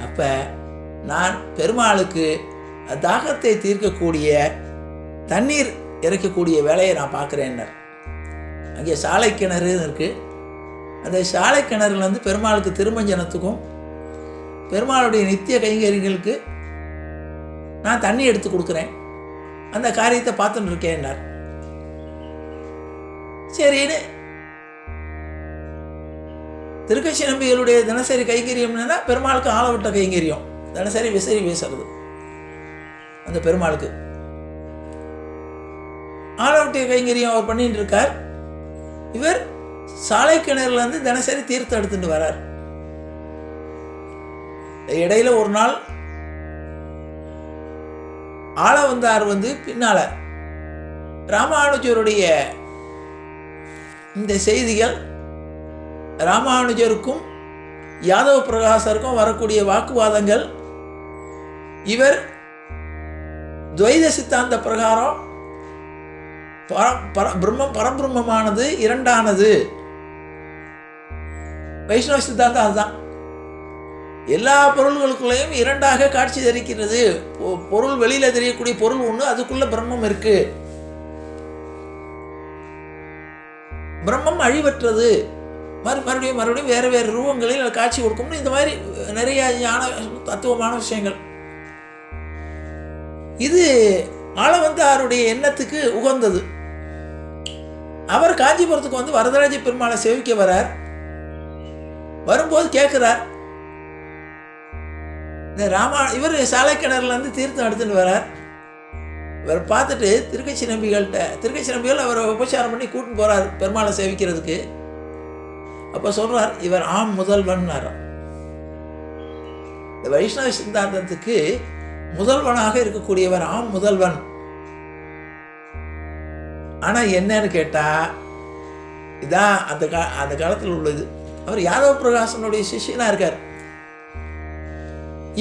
S1: அப்போ நான் பெருமாளுக்கு தாகத்தை தீர்க்கக்கூடிய தண்ணீர் இறைக்கக்கூடிய வேலையை நான் பார்க்குறேன்னார். அங்கே சாலை கிணறுன்னு இருக்குது. அந்த சாலை கிணறுல வந்து பெருமாளுக்கு திருமஞ்சனத்துக்கும் பெருமாளுடைய நித்திய கைங்கரியங்களுக்கு நான் தண்ணி எடுத்து கொடுக்குறேன், அந்த காரியத்தை பார்த்துட்டு இருக்கேன்னார். சரின்னு திருக்கட்சி நம்பிகளுடைய தினசரி கைங்கரியம்னா பெருமாளுக்கு ஆளவிட்ட கைங்கரியம், தினசரி விசரி வீசுறது. அந்த பெருமாளுக்கு ஆளவிட்ட கைங்கரியம் அவர் பண்ணிட்டு இருக்கார். இவர் சாலை கிணறுலேருந்து தினசரி தீர்த்தம் எடுத்துட்டு வரார். இடையில ஒரு நாள் ஆள வந்தார் வந்து பின்னால ராமானுஜருடைய இந்த செய்திகள் ராமானுஜருக்கும் யாதவ பிரகாசருக்கும் வரக்கூடிய வாக்குவாதங்கள், இவர் துவைத சித்தாந்த பிரகாரம் பிரம்மம் பரபிரம்மமானது இரண்டானது, வைஷ்ணவ சித்தாந்தம் அதுதான், எல்லா பொருள்களுக்குள்ளேயும் இரண்டாக காட்சி தரிக்கிறது, பொருள் வெளியில தெரியக்கூடிய பொருள் ஒன்று, அதுக்குள்ள பிரம்மம் இருக்கு, பிரம்மம் அழிவற்றது, மறுபடியும் மறுபடியும் வேறு வேறு ரூபங்களில் காட்சி கொடுக்கும்னு இந்த மாதிரி நிறைய ஞான தத்துவமான விஷயங்கள். இது ஆளவந்தாருடைய எண்ணத்துக்கு உகந்தது. அவர் காஞ்சிபுரத்துக்கு வந்து வரதராஜ பெருமாளை சேவிக்க வரார். வரும்போது கேட்குறார், இந்த இவர் சாலை கிணறுலேருந்து தீர்த்தம் எடுத்துட்டு வரார். இவர் பார்த்துட்டு திருக்கட்சி நம்பிகள் அவரை உபச்சாரம் பண்ணி கூட்டின்னு போகிறார் பெருமாளை சேவிக்கிறதுக்கு. அப்போ சொல்கிறார், இவர் ஆம் முதல்வன்னார். இந்த வைஷ்ணவ சித்தாந்தத்துக்கு முதல்வனாக இருக்கக்கூடியவர் ஆம் முதல்வன். ஆனால் என்னன்னு கேட்டால் இதான் அந்த காலத்தில் உள்ளது. அவர் யாதவ பிரகாசனுடைய சிஷியனாக இருக்கார்.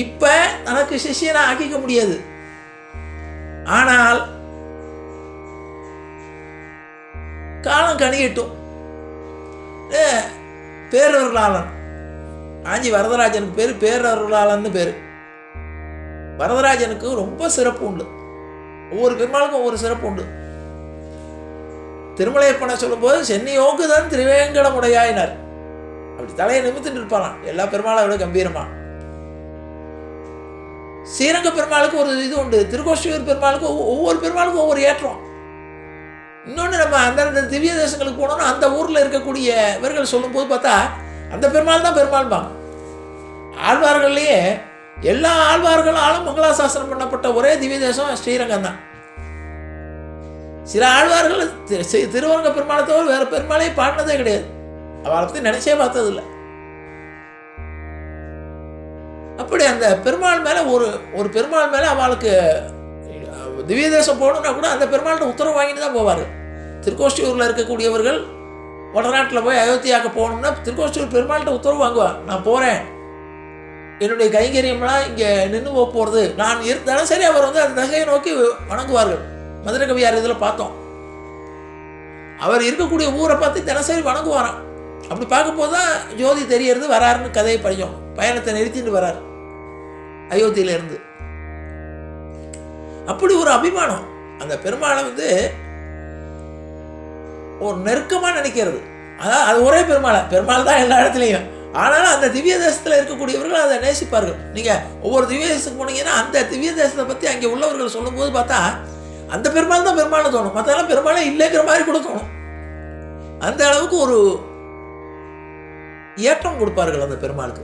S1: இப்போ தனக்கு சிஷியனை ஆக்கிக்க முடியாது. ஆனால் காலம் கணியட்டும். பேரருளாளன், காஞ்சி வரதராஜனுக்கு பேர் பேரருளாளன்னு பேர். வரதராஜனுக்கு ரொம்ப சிறப்பு உண்டு, ஒவ்வொரு பெருமாளுக்கும் ஒவ்வொரு சிறப்பு உண்டு. திருமலையப்பனை சொல்லும்போது சென்னியோக்கு தான் திருவேங்கடமுடையாயினார், அப்படி தலையை நிமித்துட்டு இருப்பாராம் எல்லா பெருமாளை விட கம்பீரமா. ஸ்ரீரங்க பெருமாளுக்கு ஒரு இது உண்டு, திருக்கோஷ்டியூர் பெருமாளுக்கு ஒவ்வொரு பெருமாளுக்கும் ஒவ்வொரு ஏற்றம். இன்னொன்று, நம்ம அந்தந்த திவ்ய தேசங்களுக்கு போனோம்னா அந்த ஊரில் இருக்கக்கூடிய இவர்கள் சொல்லும்போது பார்த்தா அந்த பெருமாள் தான் பெருமாள்பாங்க. ஆழ்வார்கள்லேயே எல்லா ஆழ்வார்களாலும் மங்களாசாசனம் பண்ணப்பட்ட ஒரே திவ்ய தேசம் ஸ்ரீரங்கம் தான். சில ஆழ்வார்கள் திருவரங்க பெருமாளை தவிர வேறு பெருமாளையே பாடினதே கிடையாது, அவளை பற்றி நினைச்சே பார்த்ததில்லை. அப்படி அந்த பெருமாள் மேலே ஒரு பெருமாள் மேலே அவளுக்கு திவ்ய தேசம் போகணுன்னா கூட அந்த பெருமாள்கிட்ட உத்தரவு வாங்கிட்டு தான் போவார். திருக்கோஷ்டியூரில் இருக்கக்கூடியவர்கள் வடநாட்டில் போய் அயோத்தியாவுக்கு போகணும்னா திருக்கோஷ்டியூர் பெருமாள்கிட்ட உத்தரவு வாங்குவார். நான் போகிறேன், என்னுடைய கைங்கரியம்லாம் இங்கே நின்று போகிறது நான் இருந்தாலும் சரி. அவர் வந்து அந்த தகையை நோக்கி வணங்குவார்கள். மதுரை கவியார் இதில் பார்த்தோம், அவர் இருக்கக்கூடிய ஊரை பார்த்து தினசரி வணங்குவாராம். அப்படி பார்க்கும்போது தான் ஜோதி தெரியறது வராருன்னு கதையை படித்தோம். பயணத்தை நிறுத்திட்டு வரார் அயோத்தியிலேருந்து. அப்படி ஒரு அபிமானம். அந்த பெருமாளை வந்து ஒரு நெருக்கமாக நினைக்கிறது. அதான் அது ஒரே பெருமாள் தான் எல்லா இடத்துலையும். ஆனாலும் அந்த திவ்ய தேசத்தில் இருக்கக்கூடியவர்கள் அதை நேசிப்பார்கள். நீங்கள் ஒவ்வொரு திவ்ய தேசத்துக்கு போனீங்கன்னா அந்த திவ்ய தேசத்தை பற்றி அங்கே உள்ளவர்கள் சொல்லும்போது பார்த்தா அந்த பெருமாள் தான் பெருமாள்னு தோணும், மற்றெல்லாம் பெருமாளே இல்லைங்கிற மாதிரி கூட தோணும். அந்த அளவுக்கு ஏற்றம் கொடுப்பார்கள் அந்த பெருமாளுக்கு.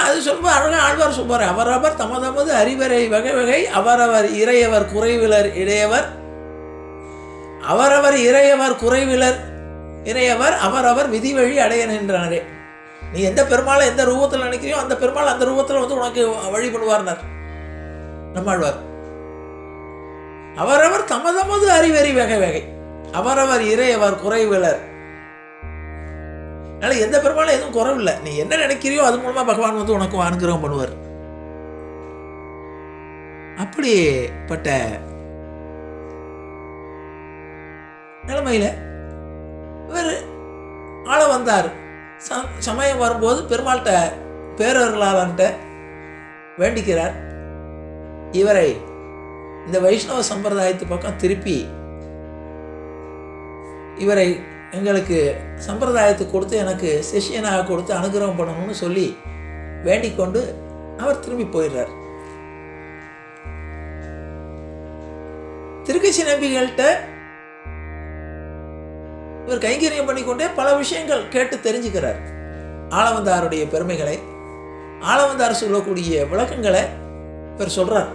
S1: அது சொல்லும்போது அழகாக ஆழ்வார் சொல்வார், அவரவர் தமது அறிவரை வகை வகை அவரவர் இறையவர் குறைவிலர் இடையவர், அவரவர் இறையவர் குறைவிலர் இறையவர் அவரவர் விதி வழி அடைய நின்றானே. நீ எந்த பெருமாளை எந்த ரூபத்தில் நினைக்கிறியோ அந்த பெருமாள் அந்த ரூபத்தில் வந்து உனக்கு வழிபடுவார்னார் நம்மாழ்வார். அவரவர் தமது அறிவறி வகை வகை அவரவர் இறையவர் குறைவிலர். அதனால எந்த பெருமாளும் எதுவும் குறைவில்லை. நீ என்ன நினைக்கிறியோ அது மூலமா பகவான் வந்து உனக்கு அனுகிரகம் பண்ணுவார். அப்படிப்பட்ட நிலைமையில இவர் ஆள வந்தார். சமயம் வரும்போது பெருமாள்கிட்ட பேரர்களாளன்ட்ட வேண்டிக்கிறார், இவரை இந்த வைஷ்ணவ சம்பிரதாயத்து பக்கம் திருப்பி இவரை எங்களுக்கு சம்பிரதாயத்துக்கு கொடுத்து எனக்கு சிஷ்யனாக கொடுத்து அனுகிரகம் பண்ணணும்னு சொல்லி வேண்டிக் கொண்டு அவர் திரும்பி போயிடுறார். திருக்கட்சி நம்பிகள்கிட்ட இவர் கைங்கரியம் பண்ணிக்கொண்டே பல விஷயங்கள் கேட்டு தெரிஞ்சுக்கிறார். ஆளவந்தாருடைய பெருமைகளை, ஆளவந்தார் சொல்லக்கூடிய விளக்கங்களை இவர் சொல்றார்.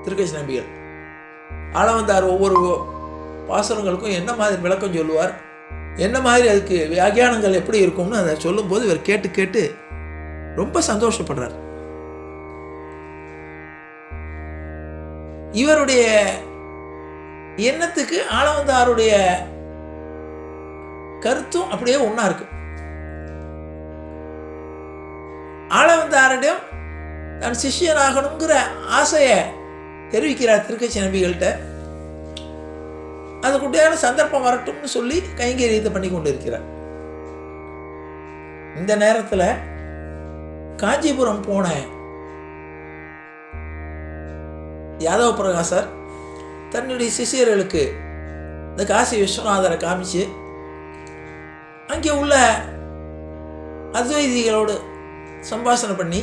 S1: திருக்கட்சி நம்பிகள் ஆளவந்தார் ஒவ்வொரு பாசுரங்களுக்கும் என்ன மாதிரி விளக்கம் சொல்லுவார், என்ன மாதிரி அதுக்கு வியாக்கியானங்கள் எப்படி இருக்கும்னு அதை சொல்லும்போது இவர் கேட்டு கேட்டு ரொம்ப சந்தோஷப்படுறார். இவருடைய எண்ணத்துக்கு ஆளவந்தாருடைய கருத்தும் அப்படியே ஒன்றா இருக்கு. ஆளவந்தாரிடம் தன் சிஷ்யனாகணுங்கிற ஆசையை தெரிவிக்கிறார் திருக்கட்சி நம்பிகள்கிட்ட. அதுக்குட்டியான சந்தர்ப்பம் வரட்டும்னு சொல்லி கைங்கரியத்தை பண்ணி கொண்டு இருக்கிறார். இந்த நேரத்தில் காஞ்சிபுரம் போன யாதவ பிரகாசர் தன்னுடைய சிஷியர்களுக்கு இந்த காசி விஸ்வநாதரை காமிச்சு அங்கே உள்ள அத்வைதிகளோடு சம்பாஷணை பண்ணி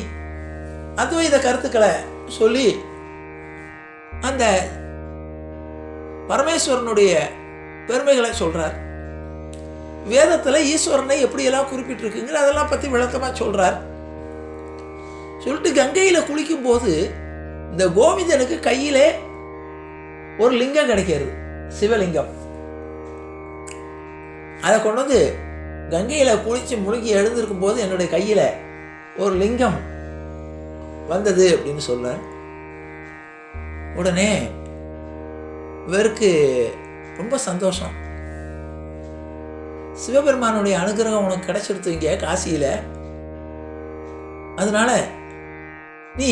S1: அத்வைத கருத்துக்களை சொல்லி அந்த பரமேஸ்வரனுடைய பெருமைகளை சொல்றார். வேதத்தில் ஈஸ்வரனை எப்படியெல்லாம் குறிப்பிட்டிருக்குங்கிற அதெல்லாம் பற்றி விளக்கமாக சொல்றார். சொல்லிட்டு கங்கையில் குளிக்கும் போது இந்த கோவிந்தனுக்கு கையிலே ஒரு லிங்கம் கிடைக்கிறது, சிவலிங்கம். அதை கொண்டு வந்து கங்கையில் குளித்து முழுகி எழுந்திருக்கும் போது என்னுடைய கையில் ஒரு லிங்கம் வந்தது அப்படின்னு சொல்ல, உடனே இவருக்கு ரொம்ப சந்தோஷம். சிவபெருமானுடைய அனுகிரகம் உனக்கு கிடைச்சிருத்து இங்கே காசியில், அதனால நீ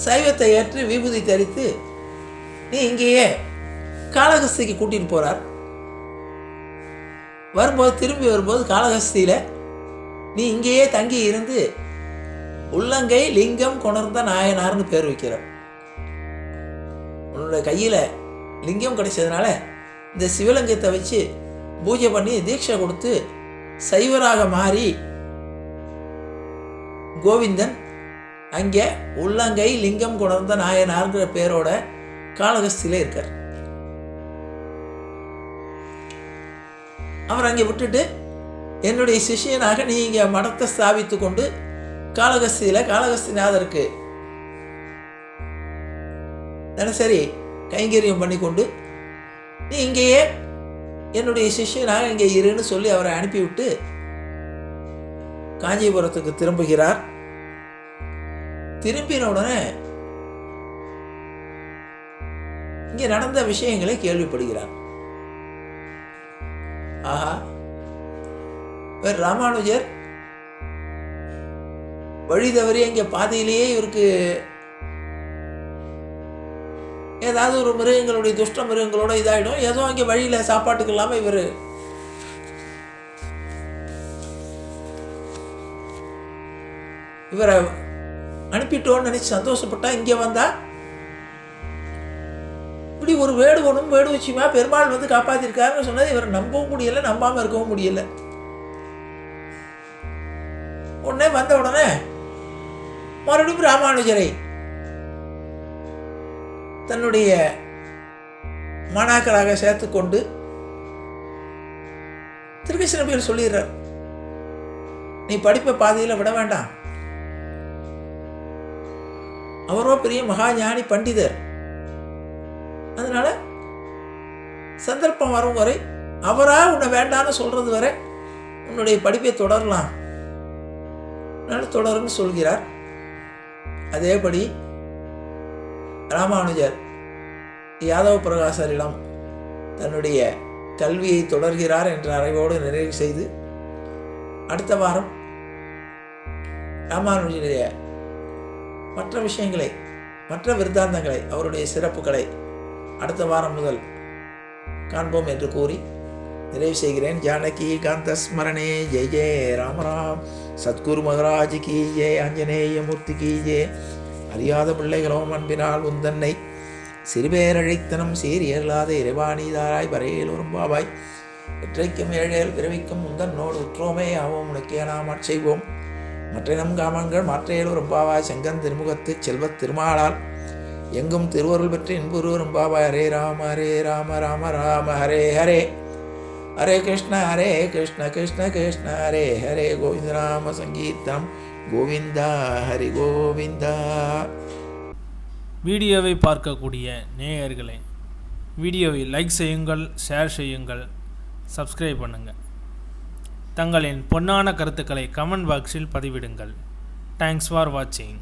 S1: சைவத்தை ஏற்று விபூதி தரித்து நீ இங்கேயே காளஹஸ்திக்கு கூட்டிட்டு போறார். வரும்போது திரும்பி வரும்போது காளஹஸ்தியில் நீ இங்கேயே தங்கி இருந்து உள்ளங்கை லிங்கம் கொணர்ந்த நாயனார்னு பேர் வைக்கிறார். உன்னோட கையில் லிங்கம் கிடைச்சதுனால இந்த சிவலிங்கத்தை வச்சு பூஜை பண்ணி தீட்சை கொடுத்து சைவராக மாறி கோவிந்தன் அங்கே உள்ளங்கை லிங்கம் கொணர்ந்த நாயனார்ங்கிற பேரோட காளஹஸ்தியில இருக்கார். அவர் அங்கே விட்டுட்டு என்னுடைய சிஷியனாக நீ இங்கே மடத்தை ஸ்தாபித்து கொண்டு காளஹஸ்தியில் காளஹஸ்திநாதருக்கு தினசரி கைங்கரியம் பண்ணி கொண்டு நீ இங்கேயே என்னுடைய சிஷ்யனாக இங்கே இருன்னு சொல்லி அவரை அனுப்பிவிட்டு காஞ்சிபுரத்துக்கு திரும்புகிறார். திரும்பின உடனே இங்கே நடந்த விஷயங்களை கேள்விப்படுகிறார். ஆஹா, ராமானுஜர் வழி தவறி இங்கே பாதையிலேயே இவருக்கு ஏதாவது ஒரு மிருகங்களுடைய துஷ்ட மிருகங்களோட இதாயிடும், ஏதோ அங்கே வழியில் சாப்பாட்டுக்கு இல்லாமல் இவரை அனுப்பிட்டோன்னு நினைச்சு சந்தோஷப்பட்டா இங்கே வந்தா இப்படி ஒரு வேடுவனும் வேடு வச்சுமா பெருமாள் வந்து காப்பாத்திருக்காருன்னு சொன்னது இவரை நம்பவும் முடியல, நம்பாம இருக்கவும் முடியல. உடனே வந்த உடனே மறுபடியும் ராமானுஜரை தன்னுடைய மாணாக்கராக சேர்த்து கொண்டு திருக்கேச நபிகள் சொல்லிடுறார், நீ படிப்பை பாதியில் விட வேண்டாம். அவரோ பெரிய மகா ஞானி பண்டிதர். அதனால சந்தர்ப்பம் வரும் வரை, அவரா உன்னை வேண்டான்னு சொல்றது வரை உன்னுடைய படிப்பை தொடரலாம், தொடருன்னு சொல்கிறார். அதேபடி ராமானுஜர் யாதவ பிரகாசரிடம் தன்னுடைய கல்வியை தொடர்கிறார் என்ற அறிவோடு நிறைவு செய்து, அடுத்த வாரம் ராமானுஜருடைய மற்ற விஷயங்களை, மற்ற விருத்தாந்தங்களை, அவருடைய சிறப்புகளை அடுத்த வாரம் முதல் காண்போம் என்று கூறி நிறைவு செய்கிறேன். ஜானகி காந்த ஸ்மரணே ஜெய் ஜெய் ராமராம். சத்குரு மகராஜ் கி ஜெய். ஆஞ்சநேய மூர்த்தி கி ஜெய். அறியாத பிள்ளைகளோம் அன்பினால் உந்தன்னை சிறுபேரழைத்தனம் சீரியல்லாத இறைவாணிதாராய் வரையில் ஒரும்பாவாய் இற்றைக்கும் ஏழேல் விரைவிக்கும் முந்தன்னோடு உற்றோமே ஆவோம் உனக்கே நாம் செய்வோம். மற்ற நம் காமங்கள் மாற்றையில் ஒரும்பாவாய் செங்கன் திருமுகத்து செல்வத் திருமாலால் எங்கும் திருவருள் பெற்று இன்புரு ஒரும்பாவாய். ஹரே ராம ஹரே ராம ராம ராம ஹரே ஹரே. ஹரே கிருஷ்ண கிருஷ்ண கிருஷ்ண ஹரே ஹரே. கோவிந்த நாம சங்கீர்த்தனம் கோவிந்தா ஹரி கோவிந்தா.
S2: வீடியோவை பார்க்கக்கூடிய நேயர்களே, வீடியோவை லைக் செய்யுங்கள், ஷேர் செய்யுங்கள், சப்ஸ்கிரைப் பண்ணுங்கள். தங்களின் பொன்னான கருத்துக்களை கமெண்ட் பாக்ஸில் பதிவிடுங்கள். தேங்க்ஸ் ஃபார் வாட்சிங்.